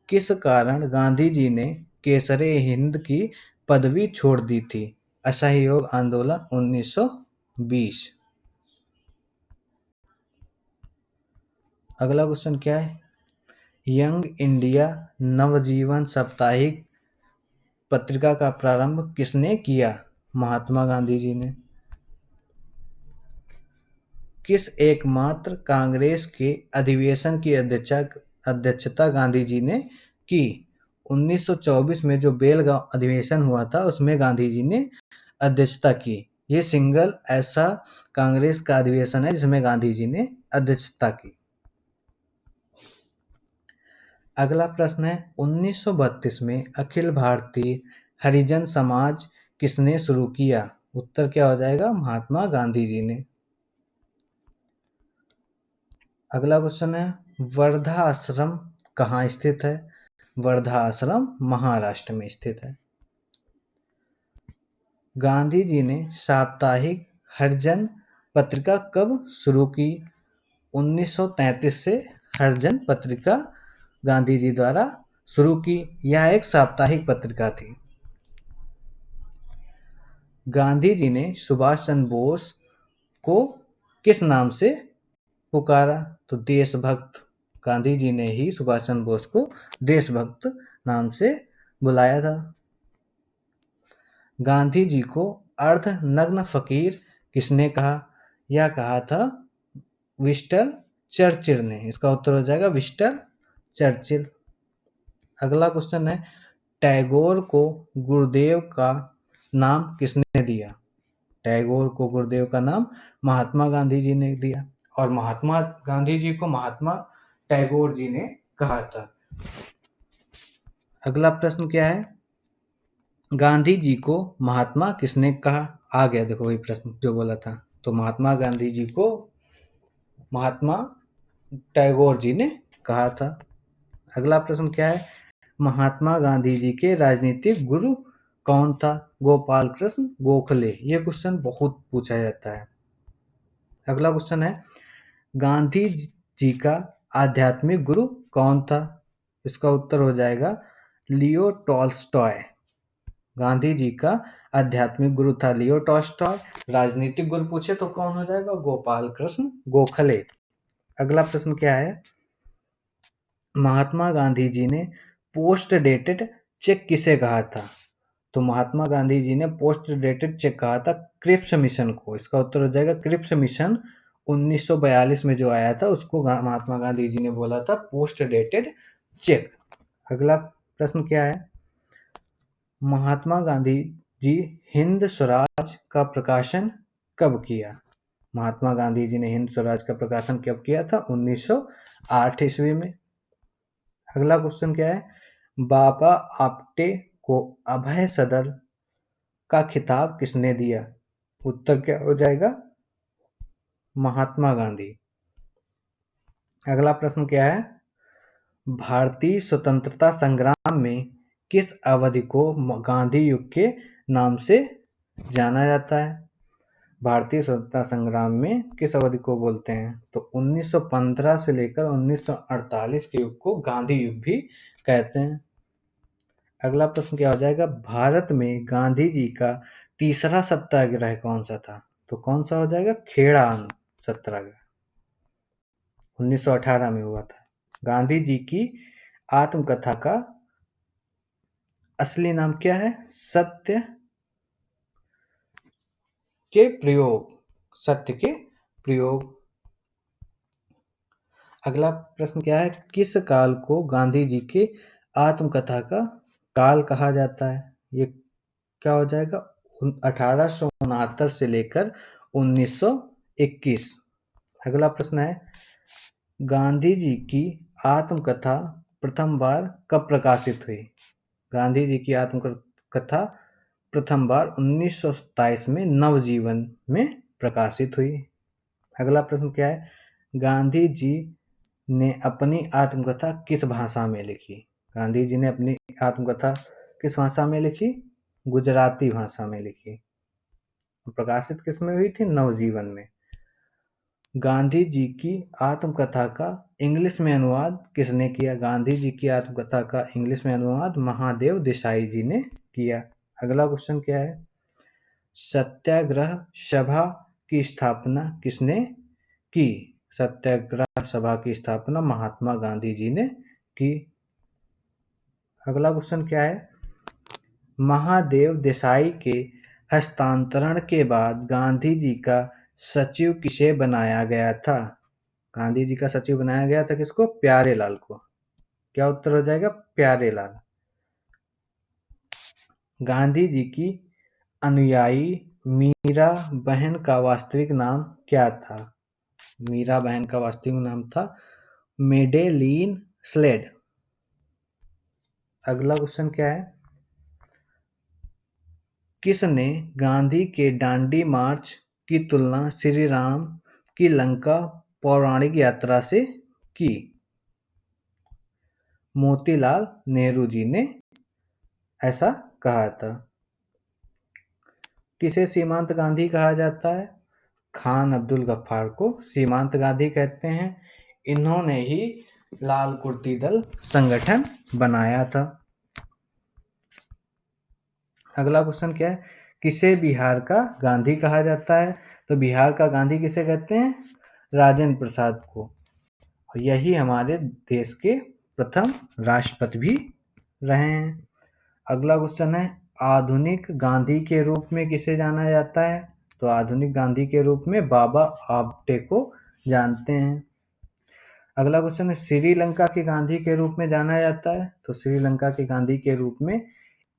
किस कारण गांधी जी ने केसरे हिंद की पदवी छोड़ दी थी? असहयोग आंदोलन 1920। अगला क्वेश्चन क्या है? यंग इंडिया नवजीवन साप्ताहिक पत्रिका का प्रारंभ किसने किया? महात्मा गांधी जी ने। किस एकमात्र कांग्रेस के अधिवेशन की अध्यक्षता गांधी जी ने की? 1924 में जो बेलगांव अधिवेशन हुआ था उसमें गांधी जी ने अध्यक्षता की। ये सिंगल ऐसा कांग्रेस का अधिवेशन है जिसमें गांधी जी ने अध्यक्षता की। अगला प्रश्न है, 1932 में अखिल भारतीय हरिजन समाज किसने शुरू किया? उत्तर क्या हो जाएगा? महात्मा गांधी जी ने। अगला क्वेश्चन है, वर्धा आश्रम कहाँ स्थित है? वर्धा आश्रम महाराष्ट्र में स्थित है। गांधी जी ने साप्ताहिक हरिजन पत्रिका कब शुरू की? 1933 से हरिजन पत्रिका गांधी जी द्वारा शुरू की। यह एक साप्ताहिक पत्रिका थी। गांधी जी ने सुभाष चंद्र बोस को किस नाम से पुकारा? तो देशभक्त। गांधी जी ने ही सुभाष चंद्र बोस को देशभक्त नाम से बुलाया था। गांधी जी को अर्धनग्न फकीर किसने कहा? यह कहा था विंस्टन चर्चिल ने। इसका उत्तर हो जाएगा विंस्टन चर्चिल। अगला क्वेश्चन है, टैगोर को गुरुदेव का नाम किसने दिया? टैगोर को गुरुदेव का नाम महात्मा गांधी जी ने दिया और महात्मा गांधी जी को महात्मा टैगोर जी ने कहा था। अगला प्रश्न क्या है? गांधी जी को महात्मा किसने कहा? आ गया देखो वही प्रश्न जो बोला था। तो महात्मा गांधी जी को महात्मा टैगोर जी ने कहा था। अगला प्रश्न क्या है? महात्मा गांधी जी के राजनीतिक गुरु कौन था? गोपाल कृष्ण गोखले। ये क्वेश्चन बहुत पूछा जाता है। अगला क्वेश्चन है, गांधी जी का आध्यात्मिक गुरु कौन था? इसका उत्तर हो जाएगा लियो टॉल्स्टॉय। गांधी जी का आध्यात्मिक गुरु था लियो टॉल्स्टॉय। राजनीतिक गुरु पूछे तो कौन हो जाएगा? गोपाल कृष्ण गोखले। अगला प्रश्न क्या है? महात्मा गांधी जी ने पोस्ट डेटेड चेक किसे कहा था? तो महात्मा गांधी जी ने पोस्ट डेटेड चेक कहा था क्रिप्स मिशन को। इसका उत्तर हो जाएगा क्रिप्स मिशन 1942 में जो आया था उसको महात्मा गांधी जी ने बोला था पोस्ट डेटेड चेक। अगला प्रश्न क्या है? महात्मा गांधी जी हिंद स्वराज का प्रकाशन कब किया? महात्मा गांधी जी ने हिंद स्वराज का प्रकाशन कब किया था? 1908 ईस्वी में। अगला क्वेश्चन क्या है? बाबा आप्टे को अभय सदन का खिताब किसने दिया? उत्तर क्या हो जाएगा? महात्मा गांधी। अगला प्रश्न क्या है? भारतीय स्वतंत्रता संग्राम में किस अवधि को गांधी युग के नाम से जाना जाता है? भारतीय स्वतंत्रता संग्राम में किस अवधि को बोलते हैं? तो 1915 से लेकर 1948 के युग को गांधी युग भी कहते हैं। अगला प्रश्न क्या हो जाएगा? भारत में गांधी जी का तीसरा सत्याग्रह कौन सा था? तो कौन सा हो जाएगा? खेड़ा सत्याग्रह 1918 में हुआ था। गांधी जी की आत्मकथा का असली नाम क्या है? सत्य के प्रयोग। सत्य के प्रयोग। अगला प्रश्न क्या है? किस काल को गांधी जी के आत्मकथा का काल कहा जाता है? ये क्या हो जाएगा? 1869 से लेकर 1921। अगला प्रश्न है, गांधी जी की आत्मकथा प्रथम बार कब प्रकाशित हुई? गांधी जी की आत्मकथा प्रथम बार 1927 में नवजीवन में प्रकाशित हुई। अगला प्रश्न क्या है? गांधी जी ने अपनी आत्मकथा किस भाषा में लिखी? गांधी जी ने अपनी आत्मकथा किस भाषा में लिखी? गुजराती भाषा में लिखी। प्रकाशित किस में हुई थी? नवजीवन में। गांधी जी की आत्मकथा का इंग्लिश में अनुवाद किसने किया? गांधी जी की आत्मकथा का इंग्लिश में अनुवाद महादेव देसाई जी ने किया। अगला क्वेश्चन क्या है? सत्याग्रह सभा की स्थापना किसने की? सत्याग्रह सभा की स्थापना महात्मा गांधी जी ने की। अगला क्वेश्चन क्या है? महादेव देसाई के हस्तांतरण के बाद गांधी जी का सचिव किसे बनाया गया था? गांधी जी का सचिव बनाया गया था किसको? प्यारेलाल को। क्या उत्तर हो जाएगा? प्यारेलाल। गांधी जी की अनुयायी मीरा बहन का वास्तविक नाम क्या था? मीरा बहन का वास्तविक नाम था मेडेलीन स्लेड। अगला क्वेश्चन क्या है? किसने गांधी के दांडी मार्च की तुलना श्री राम की लंका पौराणिक यात्रा से की? मोतीलाल नेहरू जी ने ऐसा कहा था। किसे सीमांत गांधी कहा जाता है? खान अब्दुल गफ्फार को सीमांत गांधी कहते हैं। इन्होंने ही लाल कुर्ती दल संगठन बनाया था। अगला क्वेश्चन क्या है? किसे बिहार का गांधी कहा जाता है? तो बिहार का गांधी किसे कहते हैं? राजेंद्र प्रसाद को। और यही हमारे देश के प्रथम राष्ट्रपति भी रहे हैं। अगला क्वेश्चन है, आधुनिक गांधी के रूप में किसे जाना जाता है? तो आधुनिक गांधी के रूप में बाबा आबटे को जानते हैं। अगला क्वेश्चन है, श्रीलंका के गांधी के रूप में जाना जाता है? तो श्रीलंका के गांधी के रूप में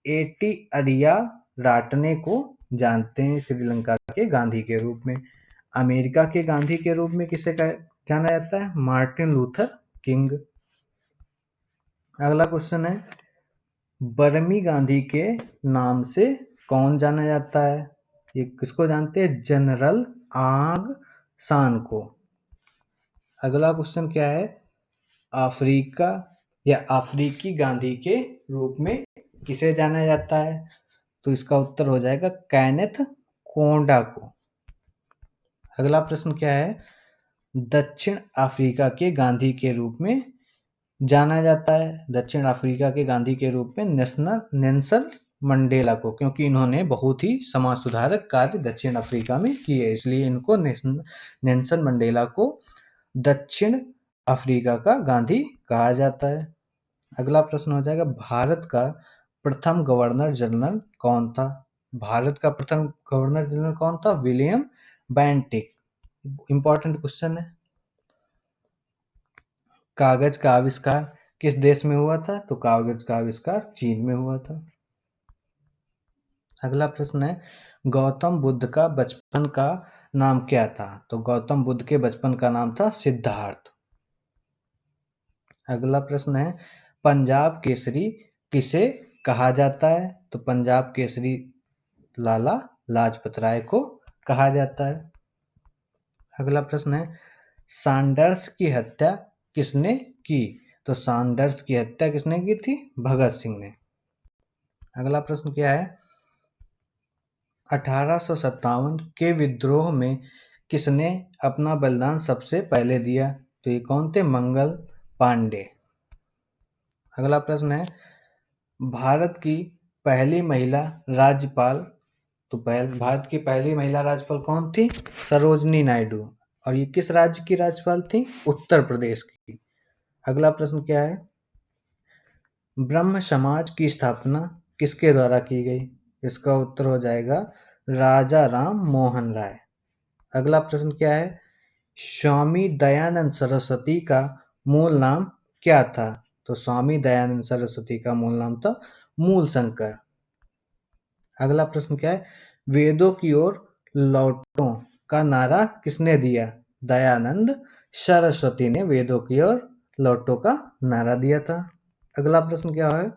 एटी अरिया राटने को जानते हैं श्रीलंका के गांधी के रूप में। अमेरिका के गांधी के रूप में किसे जाना जाता है? Martin Luther king. अगला क्वेश्चन है, बरमी गांधी के नाम से कौन जाना जाता है? ये किसको जानते हैं? जनरल आग सान को। अगला क्वेश्चन क्या है? अफ्रीका या अफ्रीकी गांधी के रूप में किसे जाना जाता है? तो इसका उत्तर हो जाएगा कैनेथ कोंडा को। अगला प्रश्न क्या है? दक्षिण अफ्रीका के गांधी के रूप में जाना जाता है। दक्षिण अफ्रीका के गांधी के रूप में नेल्सन मंडेला को, क्योंकि इन्होंने बहुत ही समाज सुधारक कार्य दक्षिण अफ्रीका में किए, इसलिए इनको नेल्सन मंडेला को दक्षिण अफ्रीका का गांधी कहा जाता है। अगला प्रश्न हो जाएगा, भारत का प्रथम गवर्नर जनरल कौन था? भारत का प्रथम गवर्नर जनरल कौन था? William Bentinck. इंपॉर्टेंट क्वेश्चन है। कागज का आविष्कार किस देश में हुआ था? तो कागज का आविष्कार चीन में हुआ था। अगला प्रश्न है, गौतम बुद्ध का बचपन का नाम क्या था? तो गौतम बुद्ध के बचपन का नाम था सिद्धार्थ। अगला प्रश्न है, पंजाब केसरी किसे कहा जाता है? तो पंजाब केसरी लाला लाजपत राय को कहा जाता है। अगला प्रश्न है, सैंडर्स की हत्या किसने की? तो सैंडर्स की हत्या किसने की थी? भगत सिंह ने। अगला प्रश्न क्या है, 1857 के विद्रोह में किसने अपना बलिदान सबसे पहले दिया? तो ये कौन थे? मंगल पांडे। अगला प्रश्न है, भारत की पहली महिला राज्यपाल, तो भारत की पहली महिला राज्यपाल कौन थी? सरोजनी नायडू। और ये किस राज्य की राज्यपाल थी? उत्तर प्रदेश की। अगला प्रश्न क्या है, ब्रह्म समाज की स्थापना किसके द्वारा की गई? इसका उत्तर हो जाएगा राजा राम मोहन राय। अगला प्रश्न क्या है, स्वामी दयानंद सरस्वती का मूल नाम क्या था? तो स्वामी दयानंद सरस्वती का मूल नाम था मूल शंकर। अगला प्रश्न क्या है, वेदों की ओर लौटो का नारा किसने दिया? दयानंद सरस्वती ने वेदों की ओर लौटो का नारा दिया था। अगला प्रश्न क्या है,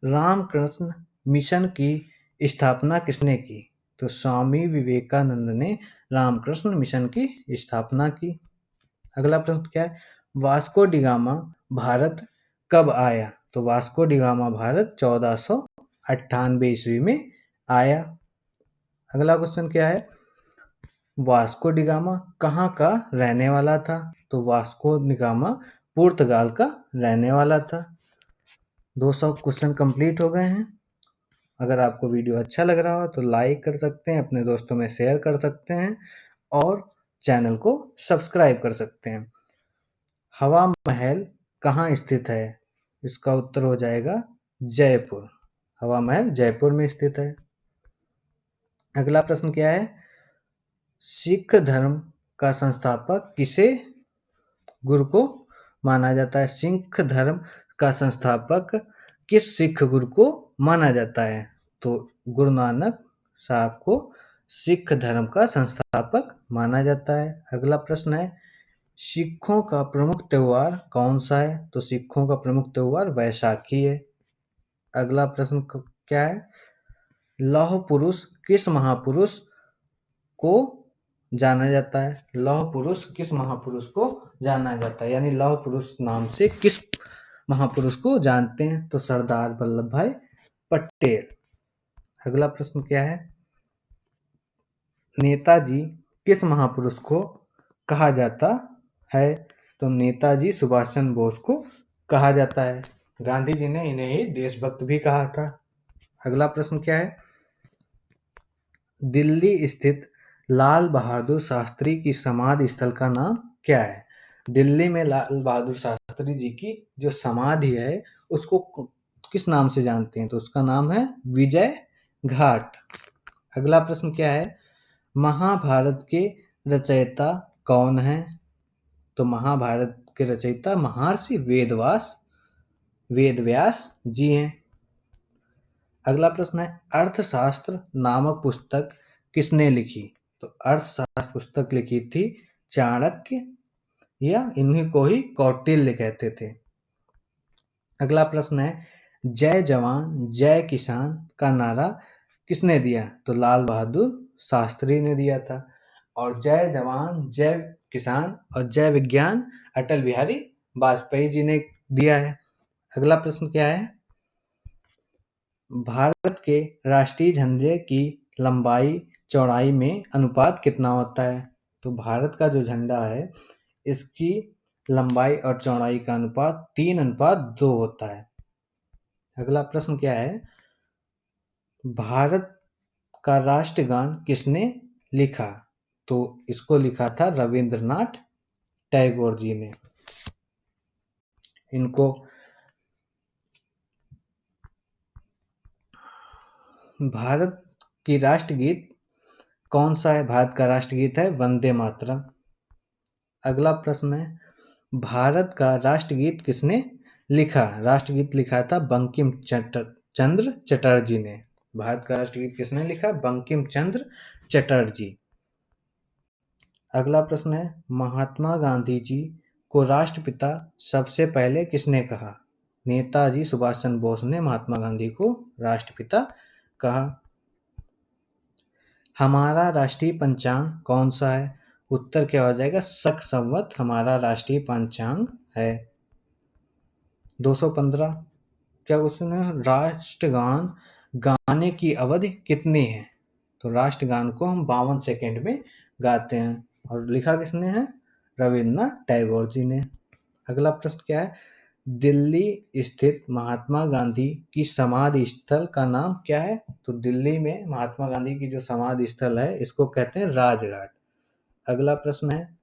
रामकृष्ण मिशन की स्थापना किसने की? तो स्वामी विवेकानंद ने रामकृष्ण मिशन की स्थापना की। अगला प्रश्न क्या है? वास्को डिगामा भारत कब आया? तो वास्को डिगामा भारत 1498 ईस्वी में आया। अगला क्वेश्चन क्या है? वास्को डिगामा कहाँ का रहने वाला था? तो वास्को डिगामा पुर्तगाल का रहने वाला था। 200 क्वेश्चन कंप्लीट हो गए हैं। अगर आपको वीडियो अच्छा लग रहा हो तो लाइक कर सकते हैं, अपने दोस्तों में शेयर कर सकते हैं और चैनल को सब्सक्राइब कर सकते हैं। हवा महल कहाँ स्थित है? इसका उत्तर हो जाएगा जयपुर। हवा महल जयपुर में स्थित है। अगला प्रश्न क्या है? सिख धर्म का संस्थापक किसे गुरु को माना जाता है? सिख धर्म का संस्थापक किस सिख गुरु को माना जाता है? तो गुरु नानक साहब को सिख धर्म का संस्थापक माना जाता है। अगला प्रश्न है, सिखों का प्रमुख त्योहार कौन सा है? तो सिखों का प्रमुख त्योहार वैसाखी है। अगला प्रश्न क्या है? लौह पुरुष किस महापुरुष को जाना जाता है? लौह पुरुष किस महापुरुष को जाना जाता है, यानी लौह पुरुष नाम से किस महापुरुष को जानते हैं? तो सरदार वल्लभ भाई पटेल। अगला प्रश्न क्या है? नेताजी किस महापुरुष को कहा जाता है? तो नेताजी सुभाष चंद्र बोस को कहा जाता है। गांधी जी ने इन्हें ही देशभक्त भी कहा था। अगला प्रश्न क्या है? दिल्ली स्थित लाल बहादुर शास्त्री की समाधि स्थल का नाम क्या है? दिल्ली में लाल बहादुर शास्त्री जी की जो समाधि है उसको किस नाम से जानते हैं? तो उसका नाम है विजय घाट। अगला प्रश्न क्या है? महाभारत के रचयिता कौन है? तो महाभारत के रचयिता महर्षि वेदव्यास जी हैं। अगला प्रश्न है, अर्थशास्त्र नामक पुस्तक किसने लिखी? तो अर्थशास्त्र पुस्तक लिखी थी चाणक्य, या इन्हीं को ही कौटिल्य कहते थे। अगला प्रश्न है, जय जवान जय किसान का नारा किसने दिया? तो लाल बहादुर शास्त्री ने दिया था। और जय जवान जय किसान और जय विज्ञान अटल बिहारी वाजपेयी जी ने दिया है। अगला प्रश्न क्या है? भारत के राष्ट्रीय झंडे की लंबाई चौड़ाई में अनुपात कितना होता है? तो भारत का जो झंडा है इसकी लंबाई और चौड़ाई का अनुपात 3:2 होता है। अगला प्रश्न क्या है? भारत का राष्ट्रगान किसने लिखा? तो इसको लिखा था रविंद्रनाथ टैगोर जी ने। इनको भारत की राष्ट्रगीत कौन सा है? भारत का राष्ट्रगीत है वंदे मातरम। अगला प्रश्न है, भारत का राष्ट्रगीत किसने लिखा? राष्ट्रगीत लिखा था बंकिम चंद्र चटर्जी ने। भारत का राष्ट्रगीत किसने लिखा? बंकिम चंद्र चटर्जी। अगला प्रश्न है, महात्मा गांधी जी को राष्ट्रपिता सबसे पहले किसने कहा? नेताजी सुभाष चंद्र बोस ने महात्मा गांधी को राष्ट्रपिता कहा। हमारा राष्ट्रीय पंचांग कौन सा है? उत्तर क्या हो जाएगा? शक संवत हमारा राष्ट्रीय पंचांग है। 215 क्या क्वेश्चन है? राष्ट्रगान गाने की अवधि कितनी है? तो राष्ट्रगान को हम 52 सेकेंड में गाते हैं। और लिखा किसने है? रविन्द्रनाथ टैगोर जी ने। अगला प्रश्न क्या है? दिल्ली स्थित महात्मा गांधी की समाधि स्थल का नाम क्या है? तो दिल्ली में महात्मा गांधी की जो समाधि स्थल है इसको कहते हैं राजघाट। अगला प्रश्न है,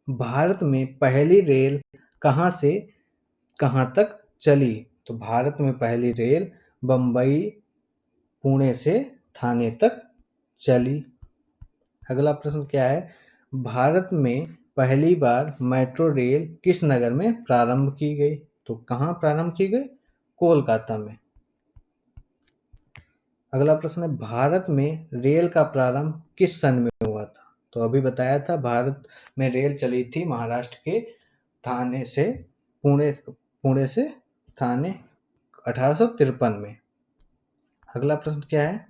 भारत में पहली रेल कहां से कहां तक चली? तो भारत में पहली रेल बंबई पुणे से थाने तक चली। अगला प्रश्न क्या है? भारत में पहली बार मेट्रो रेल किस नगर में प्रारंभ की गई? तो कहाँ प्रारंभ की गई? कोलकाता में। अगला प्रश्न है, भारत में रेल का प्रारंभ किस सन में हुआ था? तो अभी बताया था भारत में रेल चली थी महाराष्ट्र के थाने से पुणे से थाने 1853 में। अगला प्रश्न क्या है?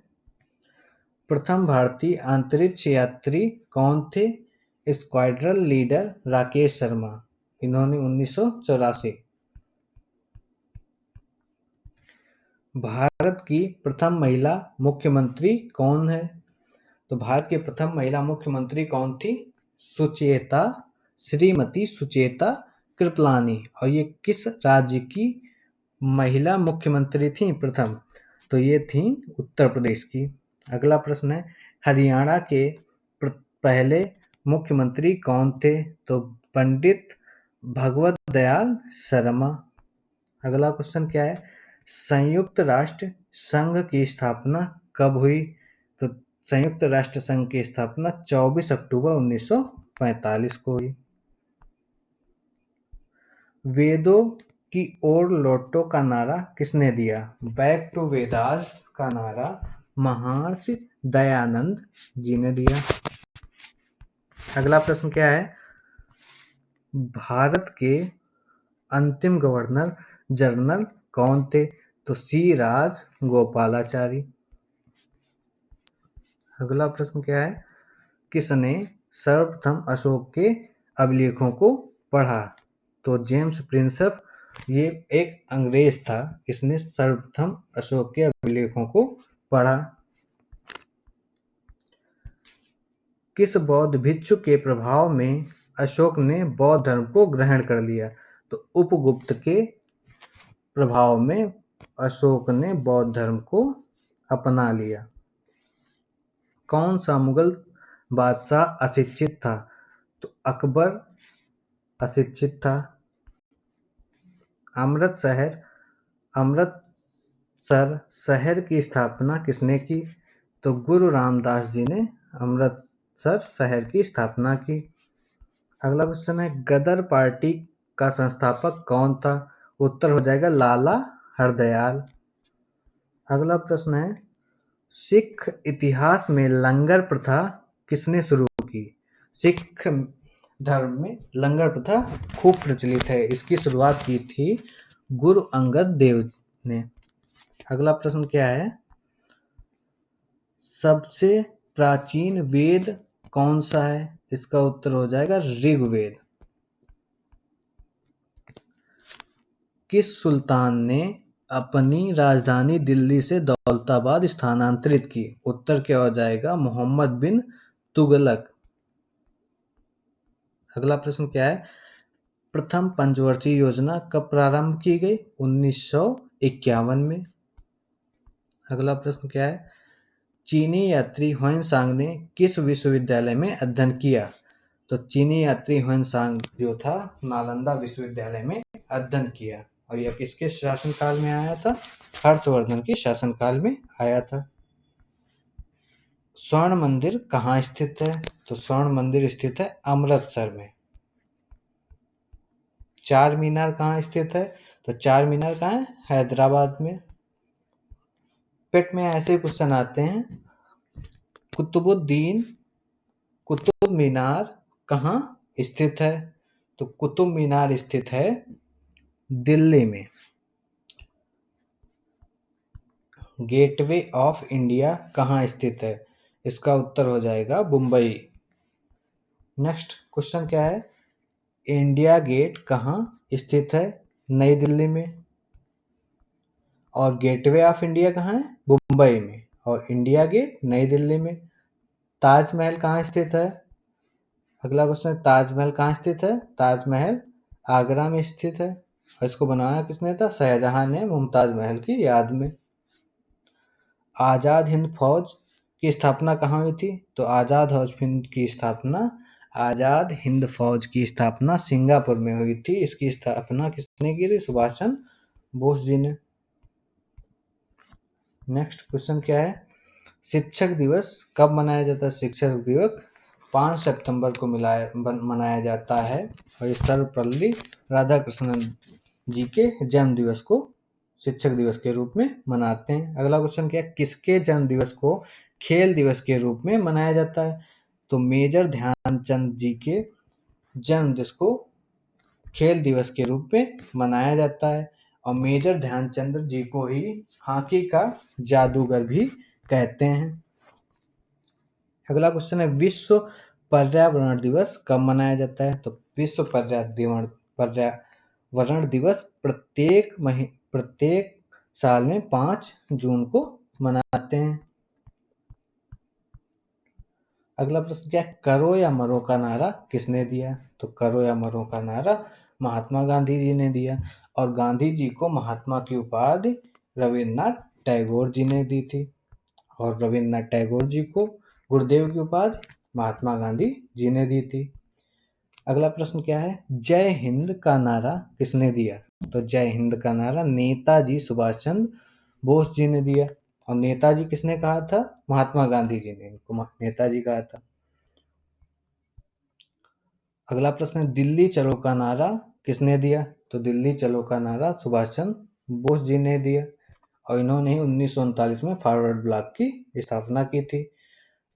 प्रथम भारतीय अंतरिक्ष यात्री कौन थे? स्क्वाड्रन लीडर राकेश शर्मा, इन्होंने 1984। भारत की प्रथम महिला मुख्यमंत्री कौन है? तो भारत की प्रथम महिला मुख्यमंत्री कौन थी? सुचेता, श्रीमती सुचेता कृपलानी। और ये किस राज्य की महिला मुख्यमंत्री थी प्रथम? तो ये थी उत्तर प्रदेश की। अगला प्रश्न है, हरियाणा के पहले मुख्यमंत्री कौन थे? तो पंडित भगवत दयाल शर्मा। अगला क्वेश्चन क्या है? संयुक्त राष्ट्र संघ की स्थापना कब हुई? तो संयुक्त राष्ट्र संघ की स्थापना 24 अक्टूबर 1945 को हुई। वेदों की ओर लौटो का नारा किसने दिया? बैक टू वेदास का नारा महर्षि दयानंद जी ने दिया। अगला प्रश्न क्या है? भारत के अंतिम गवर्नर जनरल कौन थे? तो सी राजगोपालाचारी। अगला प्रश्न क्या है? किसने सर्वप्रथम अशोक के अभिलेखों को पढ़ा? तो जेम्स प्रिंसेप, ये एक अंग्रेज था, इसने सर्वप्रथम अशोक के अभिलेखों को पढ़ा। किस बौद्ध भिक्षु के प्रभाव में अशोक ने बौद्ध धर्म को ग्रहण कर लिया? तो उपगुप्त के प्रभाव में अशोक ने बौद्ध धर्म को अपना लिया। कौन सा मुगल बादशाह अशिक्षित था? तो अकबर अशिक्षित था। अमृतसर शहर की स्थापना किसने की? तो गुरु रामदास जी ने अमृतसर शहर की स्थापना की। अगला क्वेश्चन है, गदर पार्टी का संस्थापक कौन था? उत्तर हो जाएगा लाला हरदयाल। अगला प्रश्न है, सिख इतिहास में लंगर प्रथा किसने शुरू की? सिख धर्म में लंगर प्रथा खूब प्रचलित है, इसकी शुरुआत की थी गुरु अंगद देव ने। अगला प्रश्न क्या है? सबसे प्राचीन वेद कौन सा है? इसका उत्तर हो जाएगा ऋग्वेद। किस सुल्तान ने अपनी राजधानी दिल्ली से दौलताबाद स्थानांतरित की? उत्तर क्या हो जाएगा? मोहम्मद बिन तुगलक। अगला प्रश्न क्या है? प्रथम पंचवर्षीय योजना कब प्रारंभ की गई? 1951 में। अगला प्रश्न क्या है? चीनी यात्री ह्वेनसांग ने किस विश्वविद्यालय में अध्ययन किया? तो चीनी यात्री ह्वेनसांग जो था नालंदा विश्वविद्यालय में अध्ययन किया। और यह किसके शासनकाल में आया था? हर्षवर्धन के शासनकाल में आया था। स्वर्ण मंदिर कहाँ स्थित है? तो स्वर्ण मंदिर स्थित है अमृतसर में। चार मीनार कहाँ स्थित है? तो चार मीनार कहाँ है? हैदराबाद में। पेट में ऐसे क्वेश्चन आते हैं, कुतुब मीनार कहाँ स्थित है? तो कुतुब मीनार स्थित है दिल्ली में। गेटवे ऑफ इंडिया कहाँ स्थित है? इसका उत्तर हो जाएगा मुंबई। नेक्स्ट क्वेश्चन क्या है? इंडिया गेट कहाँ स्थित है? नई दिल्ली में। और गेटवे ऑफ इंडिया कहाँ है? मुंबई में। और इंडिया गेट नई दिल्ली में। ताजमहल कहाँ स्थित है? अगला क्वेश्चन, ताजमहल कहाँ स्थित है? ताजमहल आगरा में स्थित है। और इसको बनाया किसने था? शाहजहां ने मुमताज महल की याद में। आज़ाद हिंद फौज की स्थापना कहाँ हुई थी? तो आज़ाद हिंद फौज की स्थापना सिंगापुर में हुई थी। इसकी स्थापना किसने की थी? सुभाष चंद्र बोस जी ने। नेक्स्ट क्वेश्चन क्या है? शिक्षक दिवस कब मनाया जाता है? शिक्षक दिवस 5 सितंबर को मनाया जाता है। और इस सर्वपल्ली राधाकृष्णन जी के जन्म दिवस को शिक्षक दिवस के रूप में मनाते हैं। अगला क्वेश्चन क्या है? किसके जन्म दिवस को खेल दिवस के रूप में मनाया जाता है? तो मेजर ध्यानचंद जी के जन्म दिवस को खेल दिवस के रूप में मनाया जाता है। और मेजर ध्यानचंद जी को ही हॉकी का जादूगर भी कहते हैं। अगला क्वेश्चन है, विश्व पर्यावरण दिवस कब मनाया जाता है? तो विश्व पर्यावरण दिवस प्रत्येक साल में 5 जून को मनाते हैं। अगला प्रश्न क्या है, करो या मरो का नारा किसने दिया? तो करो या मरो का नारा महात्मा गांधी जी ने दिया, और गांधी जी को महात्मा की उपाधि रविन्द्रनाथ टैगोर जी ने दी थी, और रविन्द्रनाथ टैगोर जी को गुरुदेव की उपाधि महात्मा गांधी जी ने दी थी। अगला प्रश्न क्या है, जय हिंद का नारा किसने दिया? तो जय हिंद का नारा नेताजी सुभाष चंद्र बोस जी ने दिया, और नेताजी किसने कहा था? महात्मा गांधी जी ने इनको नेताजी कहा था। अगला प्रश्न है, दिल्ली चलो का नारा किसने दिया? तो दिल्ली चलो का नारा सुभाष चंद्र बोस जी ने दिया, और इन्होंने ही 1939 में फॉरवर्ड ब्लॉक की स्थापना की थी।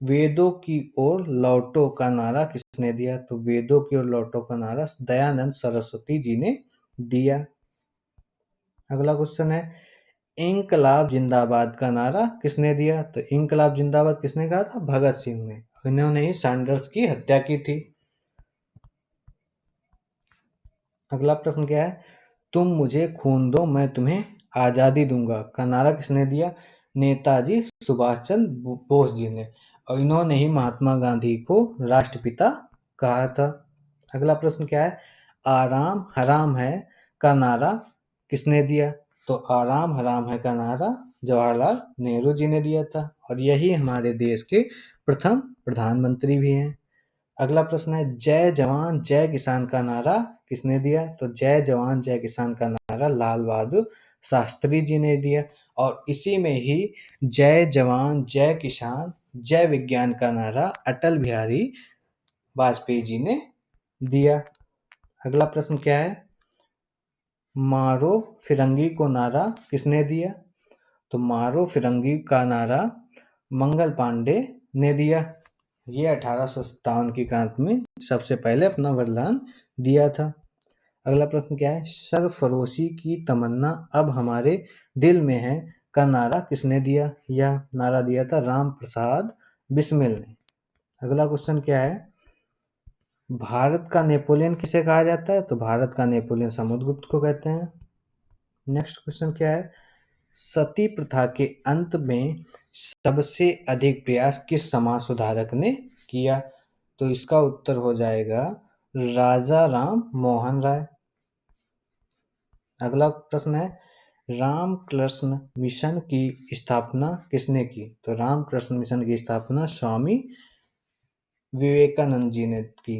वेदों की ओर लौटो का नारा किसने दिया? तो वेदों की ओर लौटो का नारा दयानंद सरस्वती जी ने दिया। अगला क्वेश्चन है, इंकलाब जिंदाबाद का नारा किसने दिया? तो इंकलाब जिंदाबाद किसने कहा था? भगत सिंह ने, इन्होंने ही सैंडर्स की हत्या की थी। अगला प्रश्न क्या है, तुम मुझे खून दो मैं तुम्हें आज़ादी दूंगा का नारा किसने दिया? नेताजी सुभाष चंद्र बोस जी ने, और इन्होंने ही महात्मा गांधी को राष्ट्रपिता कहा था। अगला प्रश्न क्या है, आराम हराम है का नारा किसने दिया? तो आराम हराम है का नारा जवाहरलाल नेहरू जी ने दिया था, और यही हमारे देश के प्रथम प्रधानमंत्री भी हैं। अगला प्रश्न है, जय जवान जय किसान का नारा किसने दिया? तो जय जवान जय किसान का नारा लाल बहादुर शास्त्री जी ने दिया, और इसी में ही जय जवान जय किसान जय विज्ञान का नारा अटल बिहारी वाजपेयी जी ने दिया। अगला प्रश्न क्या है, मारो फिरंगी को नारा किसने दिया? तो मारो फिरंगी का नारा मंगल पांडे ने दिया, ये 1857 की क्रांति में सबसे पहले अपना बलिदान दिया था। अगला प्रश्न क्या है, सरफरोशी की तमन्ना अब हमारे दिल में है का नारा किसने दिया? यह नारा दिया था राम प्रसाद बिस्मिल ने। अगला क्वेश्चन क्या है, भारत का नेपोलियन किसे कहा जाता है? तो भारत का नेपोलियन समुद्रगुप्त को कहते हैं। नेक्स्ट क्वेश्चन क्या है, सती प्रथा के अंत में सबसे अधिक प्रयास किस समाज सुधारक ने किया? तो इसका उत्तर हो जाएगा राजा राम मोहन राय। अगला प्रश्न है, रामकृष्ण मिशन की स्थापना किसने की? तो रामकृष्ण मिशन की स्थापना स्वामी विवेकानंद जी ने की।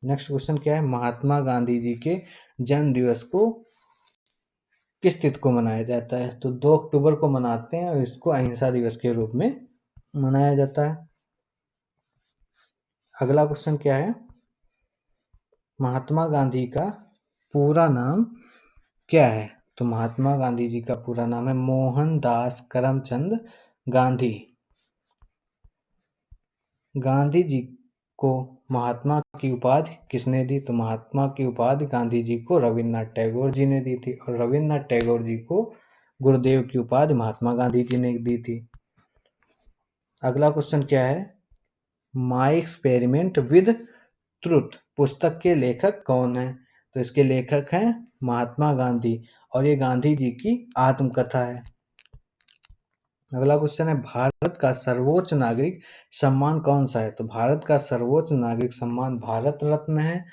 नेक्स्ट क्वेश्चन क्या है, महात्मा गांधी जी के जन्म दिवस को किस तिथि को मनाया जाता है? तो 2 अक्टूबर को मनाते हैं, और इसको अहिंसा दिवस के रूप में मनाया जाता है। अगला क्वेश्चन क्या है, महात्मा गांधी का पूरा नाम क्या है? तो महात्मा गांधी जी का पूरा नाम है मोहनदास करमचंद गांधी। गांधी जी को महात्मा की उपाधि किसने दी? तो महात्मा की उपाधि गांधी जी को रविन्द्रनाथ टैगोर जी ने दी थी, और रविन्द्रनाथ टैगोर जी को गुरुदेव की उपाधि महात्मा गांधी जी ने दी थी। अगला क्वेश्चन क्या है, माई एक्सपेरिमेंट विद ट्रुथ पुस्तक के लेखक कौन है? तो इसके लेखक हैं महात्मा गांधी, और ये गांधी जी की आत्मकथा है। अगला क्वेश्चन है, भारत का सर्वोच्च नागरिक सम्मान कौन सा है? तो भारत का सर्वोच्च नागरिक सम्मान भारत रत्न है।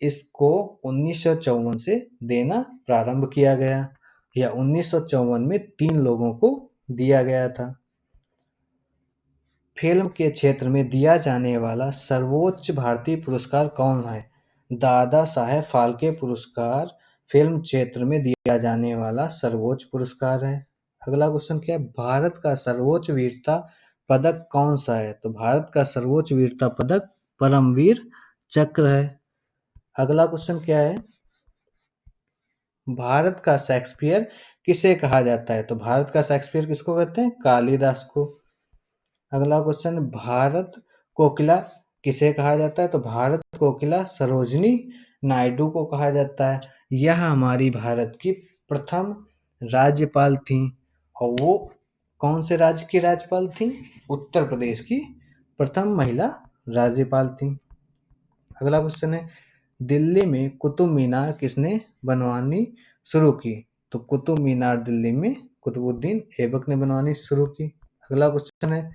इसको 1954 से देना प्रारंभ किया गया, या 1954 में 3 लोगों को दिया गया था। फिल्म के क्षेत्र में दिया जाने वाला सर्वोच्च भारतीय पुरस्कार कौन है? दादा साहेब फाल्के पुरस्कार फिल्म क्षेत्र में दिया जाने वाला सर्वोच्च पुरस्कार है। अगला क्वेश्चन क्या है, भारत का सर्वोच्च वीरता पदक कौन सा है? तो भारत का सर्वोच्च वीरता पदक परमवीर चक्र है। अगला क्वेश्चन क्या है, भारत का शेक्सपियर किसे कहा जाता है? तो भारत का शेक्सपियर किसको कहते हैं? कालिदास को। अगला क्वेश्चन, भारत कोकिला किसे कहा जाता है? तो भारत कोकिला सरोजिनी नायडू को कहा जाता है। यह हमारी भारत की प्रथम राज्यपाल थीं और वो कौन से राज्य की राज्यपाल थीं? उत्तर प्रदेश की प्रथम महिला राज्यपाल थीं। अगला क्वेश्चन है, दिल्ली में कुतुब मीनार किसने बनवानी शुरू की? तो कुतुब मीनार दिल्ली में कुतुबुद्दीन ऐबक ने बनवानी शुरू की। अगला क्वेश्चन है,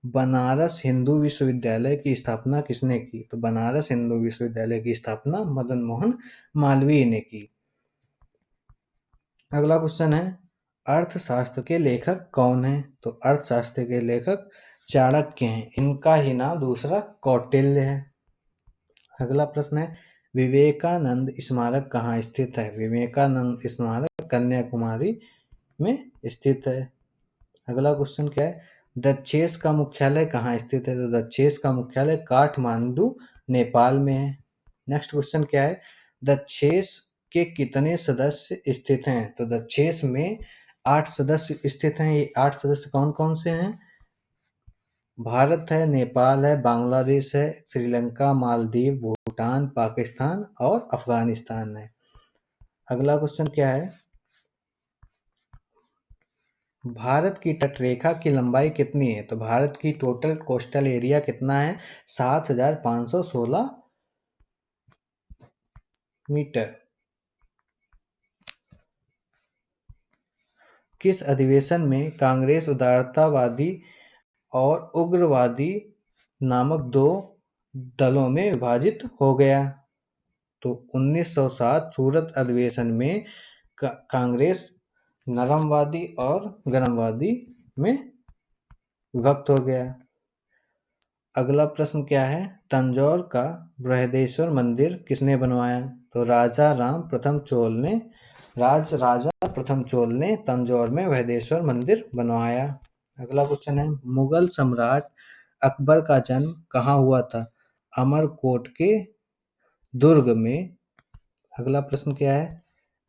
बनारस हिंदू विश्वविद्यालय की स्थापना किसने की? तो बनारस हिंदू विश्वविद्यालय की स्थापना मदन मोहन मालवीय ने की। अगला क्वेश्चन है, अर्थशास्त्र के लेखक कौन हैं? तो अर्थशास्त्र के लेखक चाणक्य हैं। इनका ही नाम दूसरा कौटिल्य है। अगला प्रश्न है, विवेकानंद स्मारक कहाँ स्थित है? विवेकानंद स्मारक कन्याकुमारी में स्थित है। अगला क्वेश्चन क्या है, दक्षेस का मुख्यालय कहाँ स्थित है? तो दक्षेस का मुख्यालय काठमांडू नेपाल में है। नेक्स्ट क्वेश्चन क्या है, दक्षेस के कितने सदस्य स्थित हैं? तो दक्षेस में 8 सदस्य स्थित हैं। ये 8 सदस्य कौन कौन से हैं? भारत है, नेपाल है, बांग्लादेश है, श्रीलंका, मालदीव, भूटान, पाकिस्तान और अफगानिस्तान है। अगला क्वेश्चन क्या है, भारत की तटरेखा की लंबाई कितनी है? तो भारत की टोटल कोस्टल एरिया कितना है? 7,516 मीटर। किस अधिवेशन में कांग्रेस उदारतावादी और उग्रवादी नामक दो दलों में विभाजित हो गया? तो 1907 सूरत अधिवेशन में कांग्रेस नरमवादी और गरमवादी में विभक्त हो गया। अगला प्रश्न क्या है, तंजौर का बृहदेश्वर मंदिर किसने बनवाया? तो राजा प्रथम चोल ने तंजौर में बृहदेश्वर मंदिर बनवाया। अगला क्वेश्चन है, मुगल सम्राट अकबर का जन्म कहाँ हुआ था? अमरकोट के दुर्ग में। अगला प्रश्न क्या है,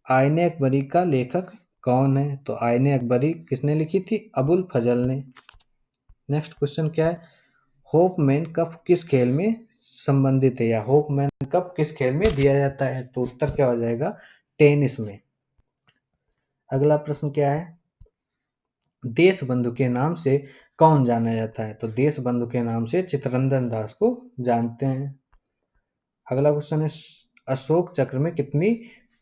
आईने अकबरी का लेखक कौन है? तो आईने अकबरी किसने लिखी थी? अबुल फजल ने। नेक्स्ट क्वेश्चन क्या है, होपमैन कप किस खेल में संबंधित है या होपमैन कप किस खेल में दिया जाता है? तो उत्तर क्या हो जाएगा? टेनिस में। अगला प्रश्न क्या है, देश बंधु के नाम से कौन जाना जाता है? तो देश बंधु के नाम से चित्तरंजन दास को जानते हैं। अगला क्वेश्चन है, अशोक चक्र में कितनी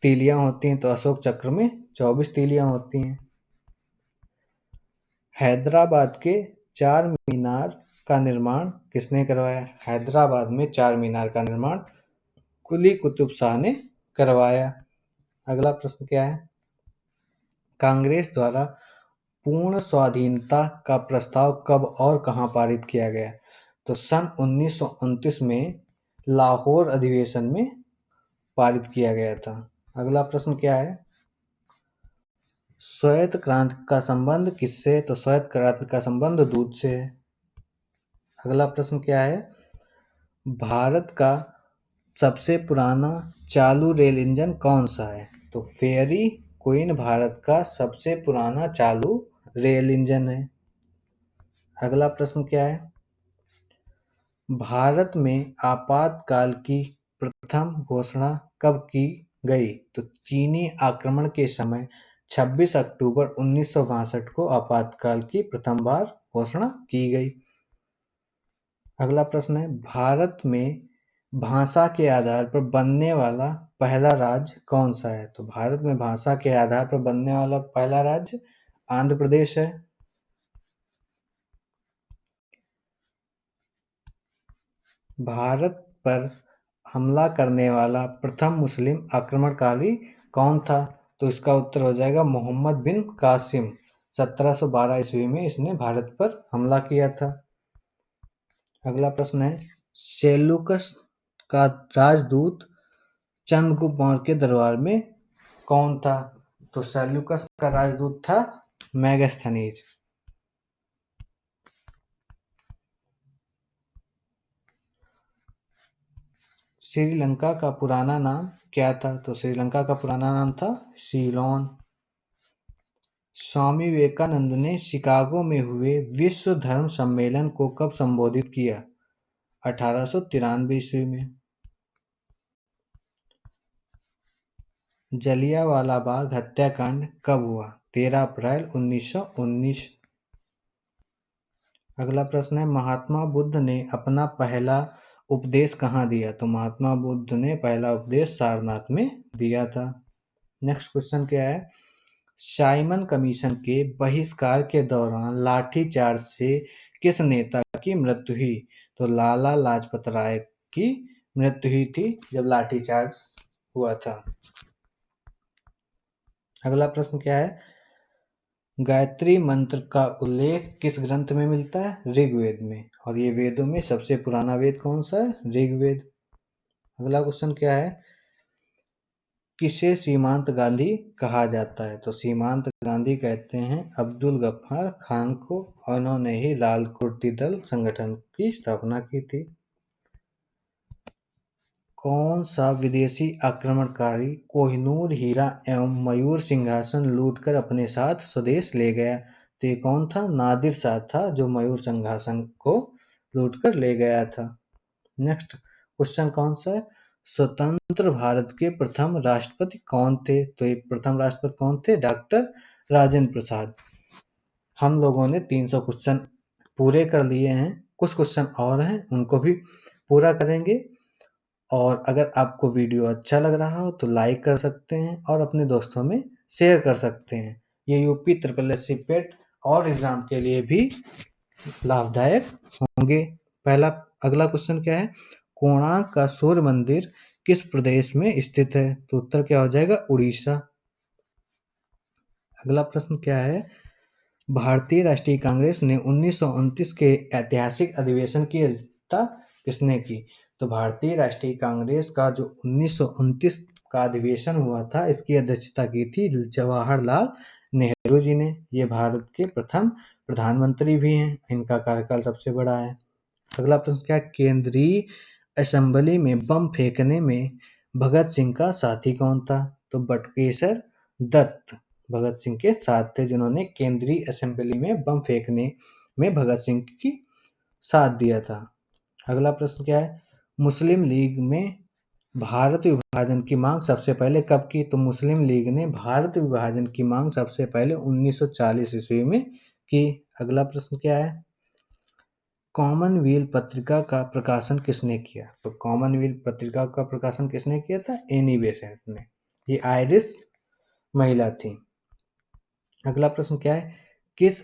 तीलियां होती हैं? तो अशोक चक्र में 24 तीलियां होती हैं। हैदराबाद के चार मीनार का निर्माण किसने करवाया? हैदराबाद में चार मीनार का निर्माण कुली कुतुब शाह ने करवाया। अगला प्रश्न क्या है, कांग्रेस द्वारा पूर्ण स्वाधीनता का प्रस्ताव कब और कहां पारित किया गया? तो सन 1929 में लाहौर अधिवेशन में पारित किया गया था। अगला प्रश्न क्या है, श्वेत क्रांति का संबंध किससे? तो श्वेत क्रांति का संबंध दूध से है। अगला प्रश्न क्या है, भारत का सबसे पुराना चालू रेल इंजन कौन सा है? तो फेयरी क्वीन भारत का सबसे पुराना चालू रेल इंजन है। अगला प्रश्न क्या है, भारत में आपातकाल की प्रथम घोषणा कब की गई? तो चीनी आक्रमण के समय 26 अक्टूबर 1962 को आपातकाल की प्रथम बार घोषणा की गई। अगला प्रश्न है, भारत में भाषा के आधार पर बनने वाला पहला राज्य कौन सा है? तो भारत में भाषा के आधार पर बनने वाला पहला राज्य आंध्र प्रदेश है। भारत पर हमला करने वाला प्रथम मुस्लिम आक्रमणकारी कौन था? तो इसका उत्तर हो जाएगा मोहम्मद बिन कासिम। 1712 ईस्वी में इसने भारत पर हमला किया था। अगला प्रश्न है, सेल्यूकस का राजदूत चंद्रगुप्त मौर्य के दरबार में कौन था? तो सेल्यूकस का राजदूत था मेगास्थनीज। श्रीलंका का पुराना नाम क्या था? तो श्रीलंका का पुराना नाम था सीलोन। स्वामी विवेकानंद ने शिकागो में हुए विश्व धर्म सम्मेलन को कब संबोधित किया? 1893 ईस्वी में। जलियांवाला बाग हत्याकांड कब हुआ? 13 अप्रैल 1919। अगला प्रश्न है, महात्मा बुद्ध ने अपना पहला उपदेश कहाँ दिया? तो महात्मा बुद्ध ने पहला उपदेश सारनाथ में दिया था। नेक्स्ट क्वेश्चन क्या है, साइमन कमीशन के बहिष्कार के दौरान लाठीचार्ज से किस नेता की मृत्यु हुई? तो लाला लाजपत राय की मृत्यु हुई थी जब लाठीचार्ज हुआ था। अगला प्रश्न क्या है, गायत्री मंत्र का उल्लेख किस ग्रंथ में मिलता है? ऋग्वेद में। और ये वेदों में सबसे पुराना वेद कौन सा है? ऋग्वेद। अगला क्वेश्चन क्या है, किसे सीमांत गांधी कहा जाता है? तो सीमांत गांधी कहते हैं अब्दुल गफ्फार खान को, और उन्होंने ही लाल कुर्ती दल संगठन की स्थापना की थी। कौन सा विदेशी आक्रमणकारी कोहिनूर हीरा एवं मयूर सिंहासन लूटकर अपने साथ स्वदेश ले गया? तो ये कौन था? नादिर शाह था जो मयूर सिंहासन को लूटकर ले गया था। नेक्स्ट क्वेश्चन कौन सा है, स्वतंत्र भारत के प्रथम राष्ट्रपति कौन थे? तो ये प्रथम राष्ट्रपति कौन थे? डॉक्टर राजेंद्र प्रसाद। हम लोगों ने 300 क्वेश्चन पूरे कर लिए हैं, कुछ क्वेश्चन और हैं उनको भी पूरा करेंगे। और अगर आपको वीडियो अच्छा लग रहा हो तो लाइक कर सकते हैं और अपने दोस्तों में शेयर कर सकते हैं। ये यूपी ट्रिपल एस सी पेट और एग्जाम के लिए भी लाभदायक होंगे। अगला क्वेश्चन क्या है, कोणार्क का सूर्य मंदिर किस प्रदेश में स्थित है? तो उत्तर क्या हो जाएगा? उड़ीसा। अगला प्रश्न क्या है, भारतीय राष्ट्रीय कांग्रेस ने 1929 के ऐतिहासिक अधिवेशन की अध्यक्षता किसने की? तो भारतीय राष्ट्रीय कांग्रेस का जो 1929 का अधिवेशन हुआ था, इसकी अध्यक्षता की थी जवाहरलाल नेहरू जी ने। ये भारत के प्रथम प्रधानमंत्री भी हैं, इनका कार्यकाल सबसे बड़ा है। अगला प्रश्न क्या है, केंद्रीय असेंबली में बम फेंकने में भगत सिंह का साथी कौन था? तो बटुकेश्वर दत्त भगत सिंह के साथ थे, जिन्होंने केंद्रीय असेंबली में बम फेंकने में भगत सिंह की साथ दिया था। अगला प्रश्न क्या है, मुस्लिम लीग में भारत विभाजन की मांग सबसे पहले कब की? तो मुस्लिम लीग ने भारत विभाजन की मांग सबसे पहले 1940 ईस्वी में की। अगला प्रश्न क्या है, कॉमनवेल्थ पत्रिका का प्रकाशन किसने किया? तो कॉमनवेल्थ पत्रिका का प्रकाशन किसने किया था? एनी बेसेंट ने। ये आयरिश महिला थी। अगला प्रश्न क्या है, किस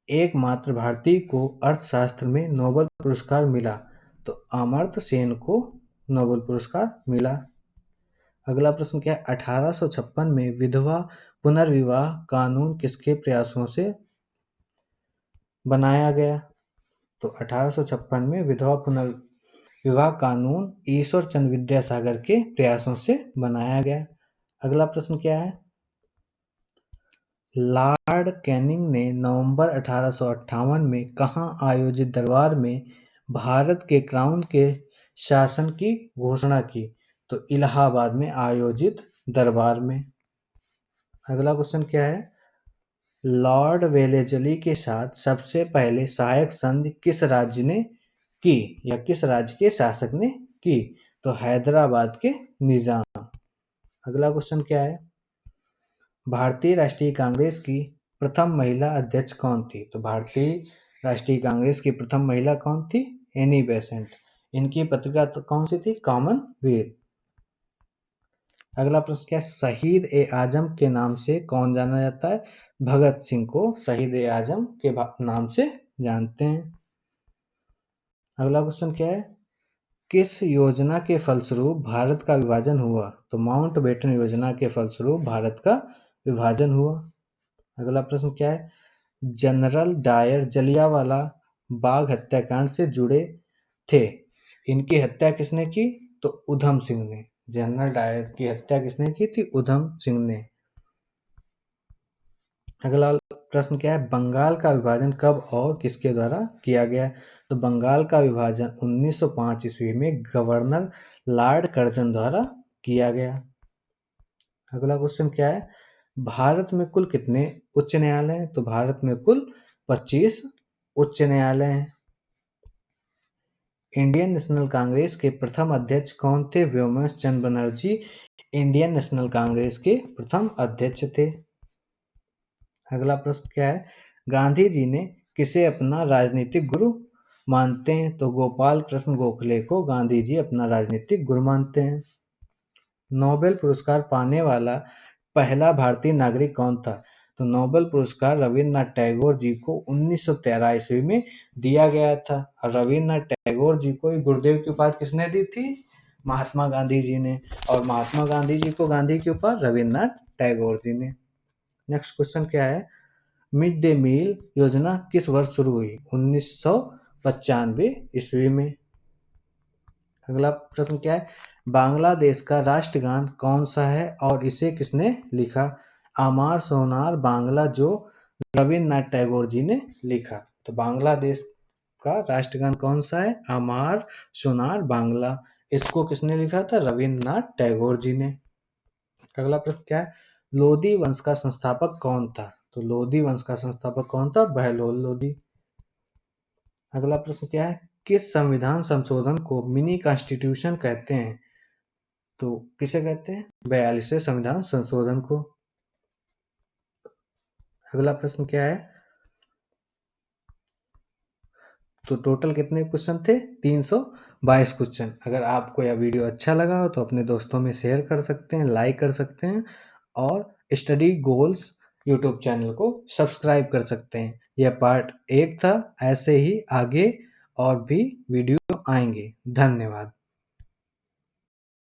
एकमात्र भारतीय को अर्थशास्त्र में नोबेल पुरस्कार मिला? तो अमर्त्य सेन को नोबेल पुरस्कार मिला। अगला प्रश्न क्या है, 1856 में विधवा पुनर्विवाह कानून किसके प्रयासों से बनाया गया? तो 1856 में विधवा पुनर्विवाह कानून ईश्वर चंद्र विद्यासागर के प्रयासों से बनाया गया। अगला प्रश्न क्या है, लॉर्ड कैनिंग ने नवंबर 1858 में कहाँ आयोजित दरबार में भारत के क्राउन के शासन की घोषणा की? तो इलाहाबाद में आयोजित दरबार में। अगला क्वेश्चन क्या है, लॉर्ड वेलेस्ली के साथ सबसे पहले सहायक संधि किस राज्य ने की, या किस राज्य के शासक ने की? तो हैदराबाद के निजाम। अगला क्वेश्चन क्या है, भारतीय राष्ट्रीय कांग्रेस की प्रथम महिला अध्यक्ष कौन थी? तो भारतीय राष्ट्रीय कांग्रेस की प्रथम महिला कौन थी? Annie Besant. इनकी पत्रिका तो कौन सी थी? कॉमनवेल्थ। अगला प्रश्न क्या है, शहीद ए आजम के नाम से कौन जाना जाता है? भगत सिंह को शहीद ए आजम के नाम से जानते हैं। अगला क्वेश्चन क्या है, किस योजना के फलस्वरूप भारत का विभाजन हुआ? तो माउंटबेटन योजना के फलस्वरूप भारत का विभाजन हुआ। अगला प्रश्न क्या है, जनरल डायर जलियांवाला बाग हत्याकांड से जुड़े थे, इनकी हत्या किसने की? तो उधम सिंह ने। जनरल डायर की हत्या किसने की थी? उधम सिंह ने। अगला प्रश्न क्या है, बंगाल का विभाजन कब और किसके द्वारा किया गया? तो बंगाल का विभाजन 1905 ईस्वी में गवर्नर लॉर्ड कर्जन द्वारा किया गया। अगला क्वेश्चन क्या है, भारत में कुल कितने उच्च न्यायालय हैं? तो भारत में कुल 25 उच्च न्यायालय हैं। इंडियन नेशनल कांग्रेस के प्रथम अध्यक्ष कौन थे? व्योमेश चंद्र बनर्जी इंडियन नेशनल कांग्रेस के प्रथम अध्यक्ष थे। अगला प्रश्न क्या है, गांधी जी ने किसे अपना राजनीतिक गुरु मानते हैं? तो गोपाल कृष्ण गोखले को गांधी जी अपना राजनीतिक गुरु मानते हैं। नोबेल पुरस्कार पाने वाला पहला भारतीय नागरिक कौन था? तो नोबेल पुरस्कार रविन्द्रनाथ टैगोर जी को 1913 ईस्वी में दिया गया था। और रविन्द्रनाथ टैगोर जी को गुरुदेव की उपाधि किसने दी थी? महात्मा गांधी जी ने। और महात्मा गांधी जी को गांधी की उपाधि रविन्द्रनाथ टैगोर जी ने। नेक्स्ट क्वेश्चन क्या है, मिड डे मील योजना किस वर्ष शुरू हुई? 1995 ईस्वी में। अगला प्रश्न क्या है, बांग्लादेश का राष्ट्रगान कौन सा है और इसे किसने लिखा? आमार सोनार बांग्ला, जो रविन्द्रनाथ टैगोर जी ने लिखा। तो बांग्लादेश का राष्ट्रगान कौन सा है? आमार सोनार बांग्ला। इसको किसने लिखा था? रविन्द्रनाथ टैगोर जी ने। अगला प्रश्न क्या है, लोधी वंश का संस्थापक कौन था? तो लोधी वंश का संस्थापक कौन था? बहलोल लोधी। अगला प्रश्न क्या है, किस संविधान संशोधन को मिनी कॉन्स्टिट्यूशन कहते हैं? तो किसे कहते हैं? 42वें संविधान संशोधन को। अगला प्रश्न क्या है, तो टोटल कितने क्वेश्चन थे? 322 क्वेश्चन। अगर आपको यह वीडियो अच्छा लगा हो तो अपने दोस्तों में शेयर कर सकते हैं, लाइक कर सकते हैं और स्टडी गोल्स यूट्यूब चैनल को सब्सक्राइब कर सकते हैं। यह पार्ट 1 था, ऐसे ही आगे और भी वीडियो आएंगे। धन्यवाद।